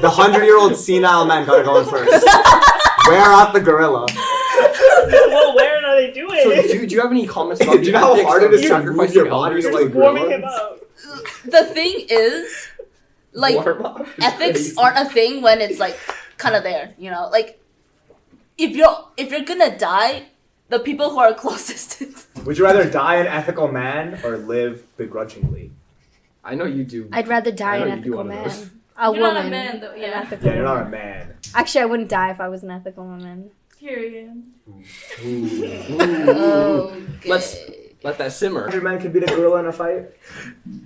[SPEAKER 8] The 100-year-old senile man gotta go in first. Wear out the gorilla.
[SPEAKER 9] Well, where are they doing
[SPEAKER 1] So
[SPEAKER 9] it?
[SPEAKER 1] do you have any comments about
[SPEAKER 8] Do you know how
[SPEAKER 1] ethics
[SPEAKER 8] hard it
[SPEAKER 1] of
[SPEAKER 8] is to move
[SPEAKER 1] sacrificing
[SPEAKER 8] your body
[SPEAKER 1] elders
[SPEAKER 8] to,
[SPEAKER 1] to
[SPEAKER 8] like,
[SPEAKER 1] the
[SPEAKER 9] Just warming him
[SPEAKER 1] gorilla?
[SPEAKER 9] up.
[SPEAKER 3] the thing is, like,
[SPEAKER 1] Warm up.
[SPEAKER 3] ethics aren't a thing when it's like kind of there, you know. Like, if you're gonna die, the people who are closest to
[SPEAKER 8] Would you rather die an ethical man or live begrudgingly?
[SPEAKER 1] I know you do.
[SPEAKER 2] I'd rather die
[SPEAKER 1] I know
[SPEAKER 2] an
[SPEAKER 1] you do
[SPEAKER 2] ethical
[SPEAKER 1] one of
[SPEAKER 2] man.
[SPEAKER 1] those.
[SPEAKER 2] A
[SPEAKER 6] You're not
[SPEAKER 2] woman.
[SPEAKER 6] a man, though,
[SPEAKER 2] an
[SPEAKER 6] yeah.
[SPEAKER 2] ethical
[SPEAKER 8] Yeah, you're not a
[SPEAKER 2] woman.
[SPEAKER 8] man.
[SPEAKER 2] Actually, I wouldn't die if I was an ethical woman.
[SPEAKER 6] Period.
[SPEAKER 3] Okay.
[SPEAKER 1] Let that simmer.
[SPEAKER 8] 100 men can beat a gorilla in a fight?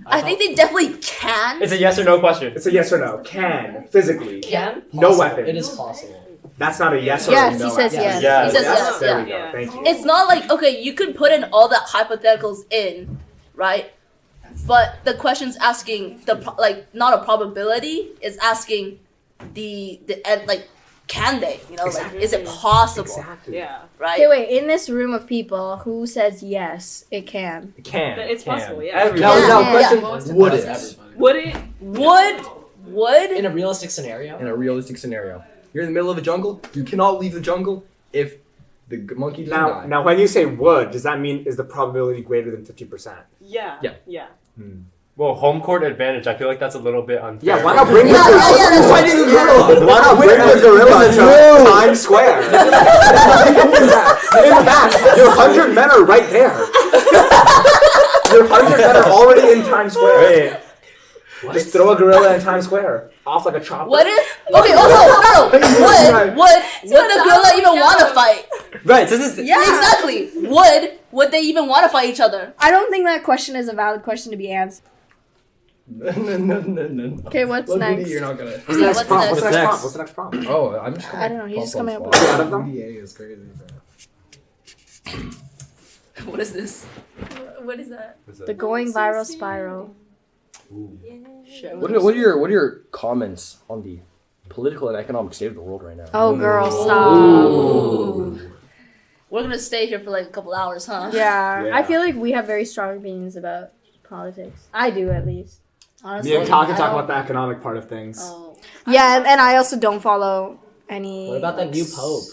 [SPEAKER 3] I think they definitely can.
[SPEAKER 5] It's a yes or no question.
[SPEAKER 8] It's a yes or no. Can. Physically.
[SPEAKER 3] Yeah.
[SPEAKER 8] No
[SPEAKER 7] Possible.
[SPEAKER 8] weapons.
[SPEAKER 7] It is possible.
[SPEAKER 8] That's not a yes or
[SPEAKER 2] Yes,
[SPEAKER 8] a no.
[SPEAKER 2] he says yes.
[SPEAKER 5] Yeah.
[SPEAKER 3] He says
[SPEAKER 8] Yes,
[SPEAKER 3] yes,
[SPEAKER 8] there
[SPEAKER 3] yeah.
[SPEAKER 8] we go.
[SPEAKER 9] Yeah.
[SPEAKER 8] Thank you.
[SPEAKER 3] It's not like, okay, you could put in all the hypotheticals in, right? But the question's asking not a probability, it's asking the like, can they? You know, like, is it possible?
[SPEAKER 8] Exactly.
[SPEAKER 9] Yeah.
[SPEAKER 3] Right?
[SPEAKER 2] Okay, wait. In this room of people, who says yes, it can?
[SPEAKER 5] It can.
[SPEAKER 9] It's
[SPEAKER 5] can.
[SPEAKER 9] possible, yeah.
[SPEAKER 5] Every-
[SPEAKER 1] Now,
[SPEAKER 2] Yeah,
[SPEAKER 1] now
[SPEAKER 2] yeah,
[SPEAKER 1] question,
[SPEAKER 6] yeah.
[SPEAKER 1] would
[SPEAKER 7] That's
[SPEAKER 1] it?
[SPEAKER 7] everybody.
[SPEAKER 9] Would it?
[SPEAKER 3] Would?
[SPEAKER 7] In a realistic scenario?
[SPEAKER 1] In a realistic scenario. You're in the middle of a jungle, you cannot leave the jungle. If monkey didn't die.
[SPEAKER 8] Now, when you say would, does that mean is the probability greater than 50%?
[SPEAKER 9] Yeah.
[SPEAKER 1] Yeah.
[SPEAKER 9] Yeah.
[SPEAKER 5] Well, home court advantage. I feel like that's a little bit unfair.
[SPEAKER 8] Yeah, why not bring the
[SPEAKER 3] that's
[SPEAKER 8] fighting the gorilla? Why not bring the gorilla to Times Square? In fact, your 100 men are right there. Your 100 men are already in Times Square.
[SPEAKER 5] Wait.
[SPEAKER 8] Just throw a gorilla in Times Square, off like a chopper.
[SPEAKER 3] What if? Okay. Also, no. Would the gorilla even want to fight?
[SPEAKER 5] Right. So this is
[SPEAKER 2] Yeah.
[SPEAKER 3] Exactly. Would they even want to fight each other?
[SPEAKER 2] I don't think that question is a valid question to be answered.
[SPEAKER 1] No.
[SPEAKER 2] Okay, what's
[SPEAKER 1] What
[SPEAKER 2] next?
[SPEAKER 1] Moody you're not gonna.
[SPEAKER 8] What's the next
[SPEAKER 3] What's
[SPEAKER 8] prompt?
[SPEAKER 3] next?
[SPEAKER 8] What's the next
[SPEAKER 5] Next?
[SPEAKER 8] prompt? What's the next prompt?
[SPEAKER 1] Oh, I'm just.
[SPEAKER 2] I don't know, he's just coming up with
[SPEAKER 8] Out of them?
[SPEAKER 10] DA is crazy, bro.
[SPEAKER 3] What is this?
[SPEAKER 6] What is that?
[SPEAKER 2] The going viral spiral.
[SPEAKER 3] Sure.
[SPEAKER 1] What are your comments on the political and economic state of the world right now?
[SPEAKER 2] Oh, girl, stop.
[SPEAKER 3] Ooh. We're gonna stay here for like a couple hours, huh?
[SPEAKER 2] Yeah,
[SPEAKER 8] Yeah.
[SPEAKER 2] I feel like we have very strong opinions about politics. I do, at least.
[SPEAKER 3] Honestly,
[SPEAKER 8] Me and Kyle can
[SPEAKER 3] I
[SPEAKER 8] talk
[SPEAKER 3] don't-
[SPEAKER 8] about the economic part of things.
[SPEAKER 3] Oh.
[SPEAKER 2] Yeah, and I also don't follow any.
[SPEAKER 10] What about that new pope?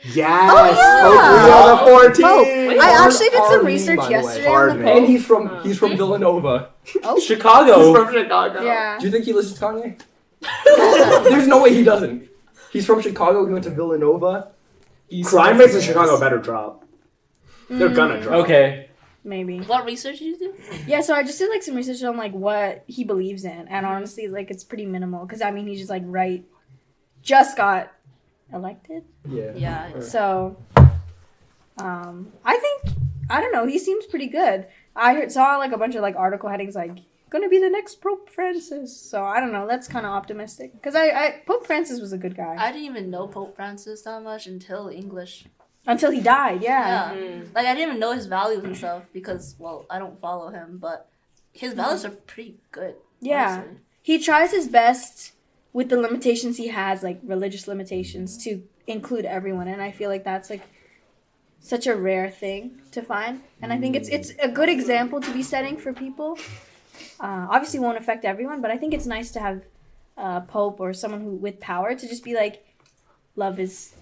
[SPEAKER 8] Yes!
[SPEAKER 2] yeah.
[SPEAKER 8] Pope Leo the 14th!
[SPEAKER 2] Oh, I actually did some
[SPEAKER 1] Pardon me,
[SPEAKER 2] research
[SPEAKER 1] by the way.
[SPEAKER 2] yesterday on
[SPEAKER 8] Pardon
[SPEAKER 2] the
[SPEAKER 8] me.
[SPEAKER 1] And
[SPEAKER 2] Pope.
[SPEAKER 1] he's from Villanova.
[SPEAKER 5] Chicago.
[SPEAKER 8] From Chicago.
[SPEAKER 2] Yeah.
[SPEAKER 1] Do you think he listens to Kanye? There's no way he doesn't. He's from Chicago. He went to Villanova.
[SPEAKER 8] Crime rates in Chicago better drop. They're gonna drop.
[SPEAKER 5] Okay.
[SPEAKER 2] Maybe.
[SPEAKER 3] What research did you do?
[SPEAKER 2] Yeah, so I just did like some research on like what he believes in, and honestly, like it's pretty minimal because I mean he just like just got elected,
[SPEAKER 1] Yeah.
[SPEAKER 3] Yeah.
[SPEAKER 2] so I don't know, he seems pretty good. Saw like a bunch of like article headings like gonna be the next Pope Francis, so I don't know, that's kind of optimistic because I Pope Francis was a good guy
[SPEAKER 3] I didn't even know Pope Francis that much until English.
[SPEAKER 2] until he died. Yeah.
[SPEAKER 3] Like I didn't even know his values and stuff because well I don't follow him, but his values are pretty good.
[SPEAKER 2] Yeah.
[SPEAKER 3] Honestly.
[SPEAKER 2] He tries his best with the limitations he has, like religious limitations, to include everyone, and I feel like that's like such a rare thing to find, and I think it's a good example to be setting for people. Obviously, won't affect everyone, but I think it's nice to have a pope or someone who with power to just be like, love is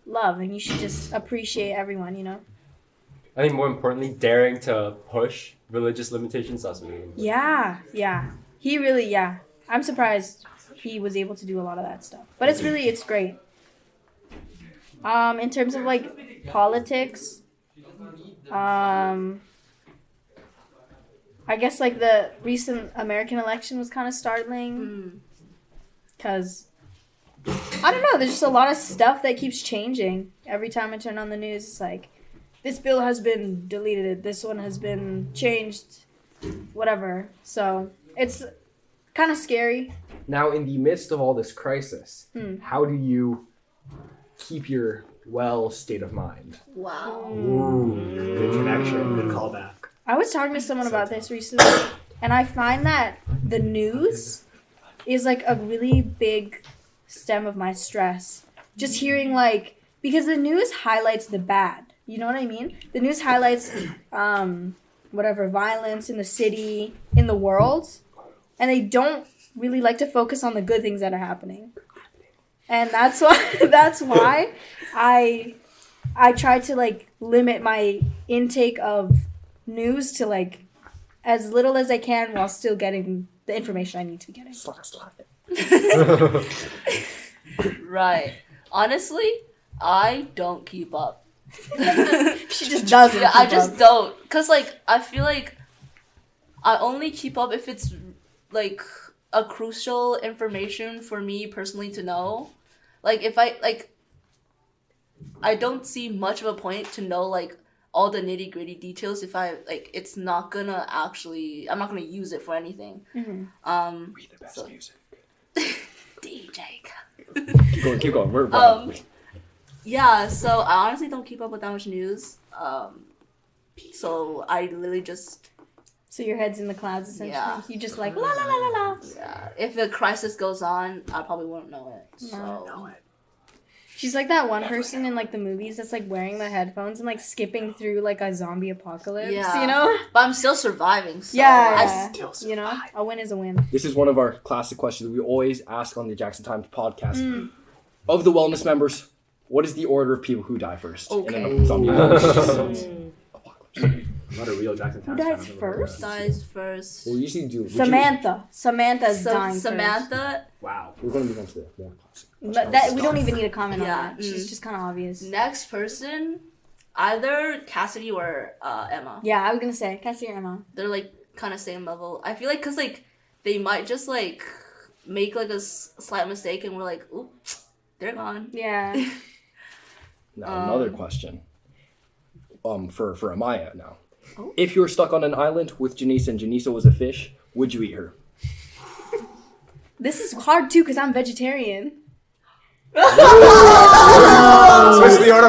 [SPEAKER 2] love, and you should just appreciate everyone, you know.
[SPEAKER 5] I think more importantly, daring to push religious limitations. That's really important.
[SPEAKER 2] Yeah. He really, yeah. I'm surprised he was able to do a lot of that stuff. But it's great. In terms of like politics, I guess like the recent American election was kind of startling. Cause I don't know, there's just a lot of stuff that keeps changing. Every time I turn on the news, it's like, this bill has been deleted, this one has been changed, whatever. So it's kind of scary.
[SPEAKER 1] Now, in the midst of all this crisis, how do you keep your state of mind?
[SPEAKER 3] Wow.
[SPEAKER 8] Ooh, good connection. Good callback.
[SPEAKER 2] I was talking to someone about this recently, and I find that the news is like a really big stem of my stress. Just hearing like, because the news highlights the bad, you know what I mean? The news highlights violence in the city, in the world, and they don't really like to focus on the good things that are happening. And that's why I try to like limit my intake of news to like as little as I can while still getting the information I need to be getting.
[SPEAKER 3] Right. Honestly, I don't keep up.
[SPEAKER 2] She just doesn't.
[SPEAKER 3] Yeah, I
[SPEAKER 2] keep
[SPEAKER 3] just
[SPEAKER 2] up.
[SPEAKER 3] don't. Cause like I feel like I only keep up if it's like a crucial information for me personally to know. Like if I don't see much of a point to know like all the nitty gritty details if I like it's not gonna actually I'm not gonna use it for anything.
[SPEAKER 2] Mm-hmm.
[SPEAKER 1] Read the best music.
[SPEAKER 3] DJ.
[SPEAKER 1] Keep going. We're
[SPEAKER 3] Yeah, so I honestly don't keep up with that much news. So I literally just
[SPEAKER 2] So your head's in the clouds essentially.
[SPEAKER 3] Yeah.
[SPEAKER 2] You just like la la la la la.
[SPEAKER 3] yeah. If the crisis goes on, I probably won't know it. So
[SPEAKER 2] She's like that one person in like the movies that's like wearing the headphones and like skipping through like a zombie apocalypse.
[SPEAKER 3] Yeah.
[SPEAKER 2] You know?
[SPEAKER 3] but I'm still surviving. So
[SPEAKER 2] Yeah.
[SPEAKER 8] Still
[SPEAKER 2] You know, a win is a win.
[SPEAKER 1] This is one of our classic questions that we always ask on the Jackson Times podcast. Of the wellness members, What is the order of people who die first?
[SPEAKER 3] Okay.
[SPEAKER 1] In a zombie apocalypse?
[SPEAKER 8] Not a real Jackson
[SPEAKER 2] Who
[SPEAKER 8] Town.
[SPEAKER 2] dies first?
[SPEAKER 3] Dies first.
[SPEAKER 1] We'll usually do.
[SPEAKER 2] Samantha's dying
[SPEAKER 3] Samantha.
[SPEAKER 8] Wow.
[SPEAKER 1] We're going to move on to the more classic.
[SPEAKER 2] But that we don't even need a comment on
[SPEAKER 3] Yeah,
[SPEAKER 2] that. She's just kind of obvious.
[SPEAKER 3] Next person, either Cassidy or Emma.
[SPEAKER 2] Yeah, I was gonna say Cassie or Emma.
[SPEAKER 3] They're like kind of same level. I feel like because like they might just like make like a slight mistake and we're like, oop, they're gone.
[SPEAKER 2] Yeah.
[SPEAKER 1] Now another question. For Amaya now.
[SPEAKER 3] Oh.
[SPEAKER 1] If you were stuck on an island with Janisa and Janisa was a fish, would you eat her?
[SPEAKER 2] This is hard too because I'm vegetarian.
[SPEAKER 8] Switch the order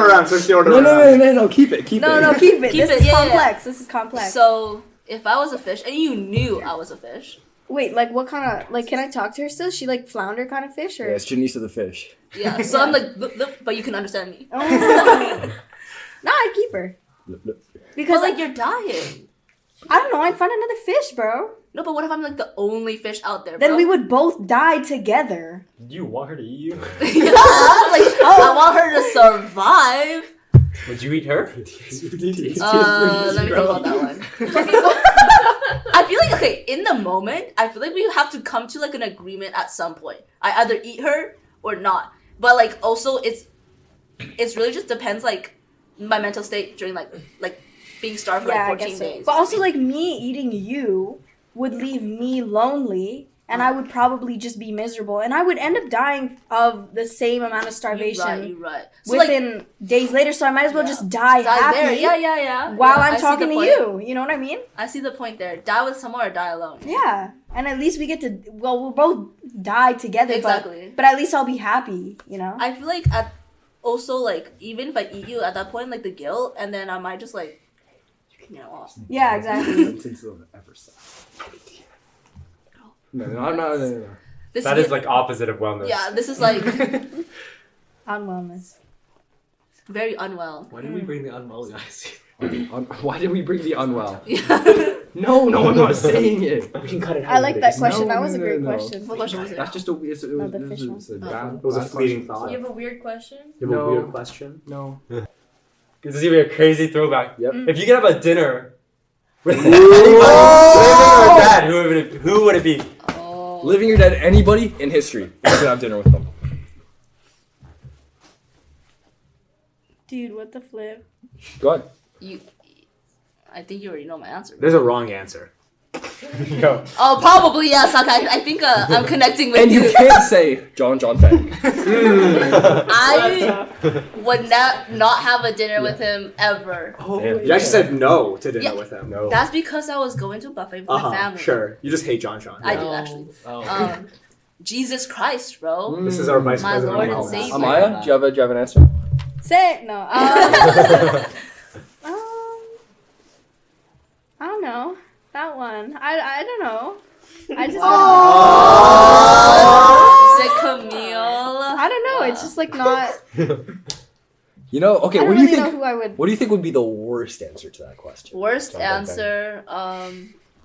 [SPEAKER 8] around.
[SPEAKER 1] No. Keep it. Keep it.
[SPEAKER 2] No, keep it.
[SPEAKER 3] Keep
[SPEAKER 2] This
[SPEAKER 3] it,
[SPEAKER 2] is
[SPEAKER 3] yeah,
[SPEAKER 2] complex. This is complex.
[SPEAKER 3] So if I was a fish and you knew I was a fish,
[SPEAKER 2] Wait, like what kind of like? Can I talk to her still? She like flounder kind of fish or?
[SPEAKER 1] Yeah, it's Janisa the fish.
[SPEAKER 3] yeah. So I'm like, but you can understand me.
[SPEAKER 2] Oh. No, I'd keep her because
[SPEAKER 3] But like you're dying.
[SPEAKER 2] I don't know. I'd find another fish, bro.
[SPEAKER 3] No, but what if I'm like the only fish out there?
[SPEAKER 2] Then
[SPEAKER 3] bro?
[SPEAKER 2] we would both die together.
[SPEAKER 5] Do you want her to eat you?
[SPEAKER 3] yeah, like I want her to survive.
[SPEAKER 5] Would you eat her?
[SPEAKER 3] Let me think about that one. I feel like okay, in the moment, I feel like we have to come to like an agreement at some point. I either eat her or not. But like also it's really just depends like my mental state during like being starved for like 14 days.
[SPEAKER 2] But also like me eating you would leave me lonely. And I would probably just be miserable. And I would end up dying of the same amount of starvation
[SPEAKER 3] You're right. So
[SPEAKER 2] within days later. So I might as well just die happy
[SPEAKER 3] there. Yeah.
[SPEAKER 2] while
[SPEAKER 3] Yeah, I
[SPEAKER 2] I'm
[SPEAKER 3] see
[SPEAKER 2] talking
[SPEAKER 3] the
[SPEAKER 2] to
[SPEAKER 3] point.
[SPEAKER 2] you. You know what I mean?
[SPEAKER 3] I see the point there. Die with someone or die alone.
[SPEAKER 2] Yeah. And at least we get to, well, we'll both die together.
[SPEAKER 3] Exactly.
[SPEAKER 2] But at least I'll be happy, you know?
[SPEAKER 3] I feel like also like even if I eat you at that point, like the guilt, and then I might just like,
[SPEAKER 2] Yeah, exactly.
[SPEAKER 1] No, I'm not.
[SPEAKER 5] That is like opposite of wellness.
[SPEAKER 3] Yeah, this is like
[SPEAKER 2] On wellness.
[SPEAKER 3] very unwell.
[SPEAKER 10] Why did we bring the unwell guys?
[SPEAKER 1] Why did we bring the unwell?
[SPEAKER 3] Yeah.
[SPEAKER 1] No, I'm not saying it.
[SPEAKER 8] We can cut it out.
[SPEAKER 2] I like that
[SPEAKER 8] No,
[SPEAKER 2] question.
[SPEAKER 1] No,
[SPEAKER 2] that was a
[SPEAKER 1] no,
[SPEAKER 2] great
[SPEAKER 1] no.
[SPEAKER 2] question.
[SPEAKER 3] What question was it?
[SPEAKER 1] That's just a. It's a, it was,
[SPEAKER 2] the
[SPEAKER 1] this
[SPEAKER 2] fish
[SPEAKER 1] is
[SPEAKER 2] one.
[SPEAKER 1] a bad-
[SPEAKER 8] It was a
[SPEAKER 1] bad
[SPEAKER 8] fleeting
[SPEAKER 1] question.
[SPEAKER 8] thought.
[SPEAKER 6] You have a weird question?
[SPEAKER 8] You have
[SPEAKER 1] No.
[SPEAKER 8] a weird question?
[SPEAKER 1] No.
[SPEAKER 5] This is gonna be a crazy throwback.
[SPEAKER 1] Yep.
[SPEAKER 5] If you could have a dinner with anybody, living or dead, who would it be?
[SPEAKER 3] Oh.
[SPEAKER 1] Living or dead, anybody in history, you could have dinner with them.
[SPEAKER 2] Dude, what the flip?
[SPEAKER 1] Go ahead.
[SPEAKER 3] I think you already know my answer.
[SPEAKER 8] There's a wrong answer.
[SPEAKER 5] Go.
[SPEAKER 3] Oh, probably yes. Okay, I think I'm connecting with
[SPEAKER 1] And you
[SPEAKER 3] you.
[SPEAKER 1] can't say John Fang.
[SPEAKER 3] I would not have a dinner with him ever.
[SPEAKER 8] Oh, you actually said no to dinner
[SPEAKER 3] Yeah.
[SPEAKER 8] with him.
[SPEAKER 5] No.
[SPEAKER 3] That's because I was going to a buffet with my family.
[SPEAKER 8] Sure. You just hate John.
[SPEAKER 3] I do actually.
[SPEAKER 10] Oh.
[SPEAKER 3] Jesus Christ, bro.
[SPEAKER 8] This is our vice
[SPEAKER 3] My
[SPEAKER 8] president.
[SPEAKER 3] Lord
[SPEAKER 8] of
[SPEAKER 3] and
[SPEAKER 8] wellness.
[SPEAKER 3] Savior.
[SPEAKER 1] Amaya, do you have an answer?
[SPEAKER 2] Say it. No. I don't know. That one. I don't know. I just.
[SPEAKER 3] Is it Camille?
[SPEAKER 2] I don't know. It's just like not.
[SPEAKER 1] You know, okay,
[SPEAKER 2] I don't
[SPEAKER 1] what do you
[SPEAKER 2] really
[SPEAKER 1] think?
[SPEAKER 2] know who I would.
[SPEAKER 1] What do you think would be the worst answer to that question?
[SPEAKER 3] Worst
[SPEAKER 1] John Fang.
[SPEAKER 3] answer.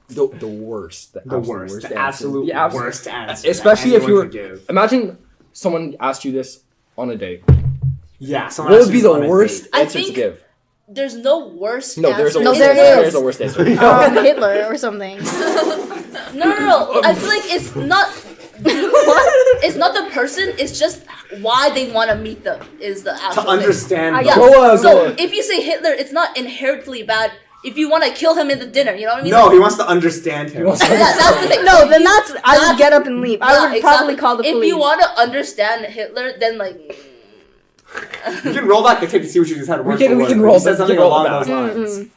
[SPEAKER 1] The worst.
[SPEAKER 8] The worst. The absolute worst answer.
[SPEAKER 1] Especially
[SPEAKER 8] that
[SPEAKER 1] if you were.
[SPEAKER 8] anyone could give.
[SPEAKER 1] Imagine someone asked you this on a date.
[SPEAKER 8] Yeah. Someone
[SPEAKER 1] What
[SPEAKER 8] asked
[SPEAKER 1] would be
[SPEAKER 8] you
[SPEAKER 1] the
[SPEAKER 8] on a
[SPEAKER 1] worst
[SPEAKER 8] date.
[SPEAKER 3] I
[SPEAKER 1] answer to
[SPEAKER 3] think-
[SPEAKER 1] give?
[SPEAKER 3] There's no worst
[SPEAKER 1] No,
[SPEAKER 3] answer.
[SPEAKER 1] there's a
[SPEAKER 2] No,
[SPEAKER 1] worst
[SPEAKER 2] there
[SPEAKER 1] answer.
[SPEAKER 2] is.
[SPEAKER 1] There's a worst answer.
[SPEAKER 2] Hitler or something.
[SPEAKER 3] No. I feel like it's not. It's not the person. It's just why they want to meet them is the actual
[SPEAKER 8] To understand.
[SPEAKER 3] thing. Yeah.
[SPEAKER 1] Go on,
[SPEAKER 3] So
[SPEAKER 1] go on.
[SPEAKER 3] if you say Hitler, it's not inherently bad. If you want to kill him in the dinner, you know what I mean?
[SPEAKER 8] No, he wants to understand him.
[SPEAKER 3] That's the thing.
[SPEAKER 2] No, then that's. I
[SPEAKER 3] That's-
[SPEAKER 2] would get up and leave. I
[SPEAKER 3] Yeah,
[SPEAKER 2] would probably
[SPEAKER 3] exactly.
[SPEAKER 2] call the police.
[SPEAKER 3] If you want to understand Hitler, then like.
[SPEAKER 8] You can roll back the tape to see what you just had.
[SPEAKER 1] We can roll
[SPEAKER 8] He said
[SPEAKER 1] that-
[SPEAKER 8] something
[SPEAKER 1] we can roll
[SPEAKER 8] along
[SPEAKER 1] that
[SPEAKER 8] those
[SPEAKER 1] back.
[SPEAKER 8] lines.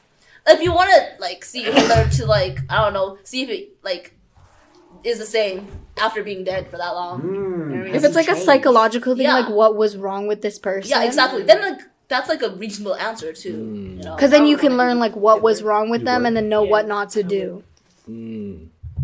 [SPEAKER 3] If you want to like see Hitler to like I don't know, see if it like is the same after being dead for that long. You know what I mean?
[SPEAKER 2] If it's like a psychological thing,
[SPEAKER 3] Yeah.
[SPEAKER 2] like what was wrong with this person?
[SPEAKER 3] Yeah, exactly. Then like that's like a reasonable answer too. You know?
[SPEAKER 2] Because then you can learn like what was wrong with them, and then know
[SPEAKER 9] Yeah.
[SPEAKER 2] what not to do.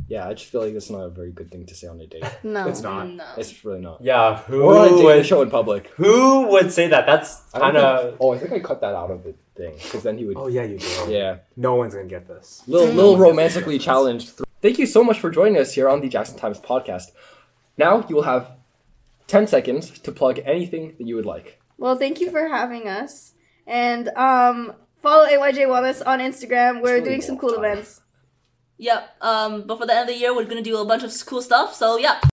[SPEAKER 1] Yeah, I just feel like that's not a very good thing to say on a date.
[SPEAKER 2] No.
[SPEAKER 8] It's not.
[SPEAKER 3] No.
[SPEAKER 1] It's really not.
[SPEAKER 5] Yeah, who
[SPEAKER 1] Or on a date
[SPEAKER 5] would,
[SPEAKER 1] show in public.
[SPEAKER 5] who would say that? That's
[SPEAKER 1] I don't
[SPEAKER 5] kind of...
[SPEAKER 1] think- Oh, I think I cut that out of the thing because then he would.
[SPEAKER 8] Oh yeah, you do.
[SPEAKER 1] Yeah,
[SPEAKER 8] No one's gonna get this.
[SPEAKER 1] little romantically challenged. Thank you so much for joining us here on the Jackson Times podcast. Now you will have 10 seconds to plug anything that you would like.
[SPEAKER 2] Well, thank you for having us. And follow AYJ Wellness on Instagram. We're doing some cool events.
[SPEAKER 3] Yep. But for the end of the year, we're gonna do a bunch of cool stuff. So yeah.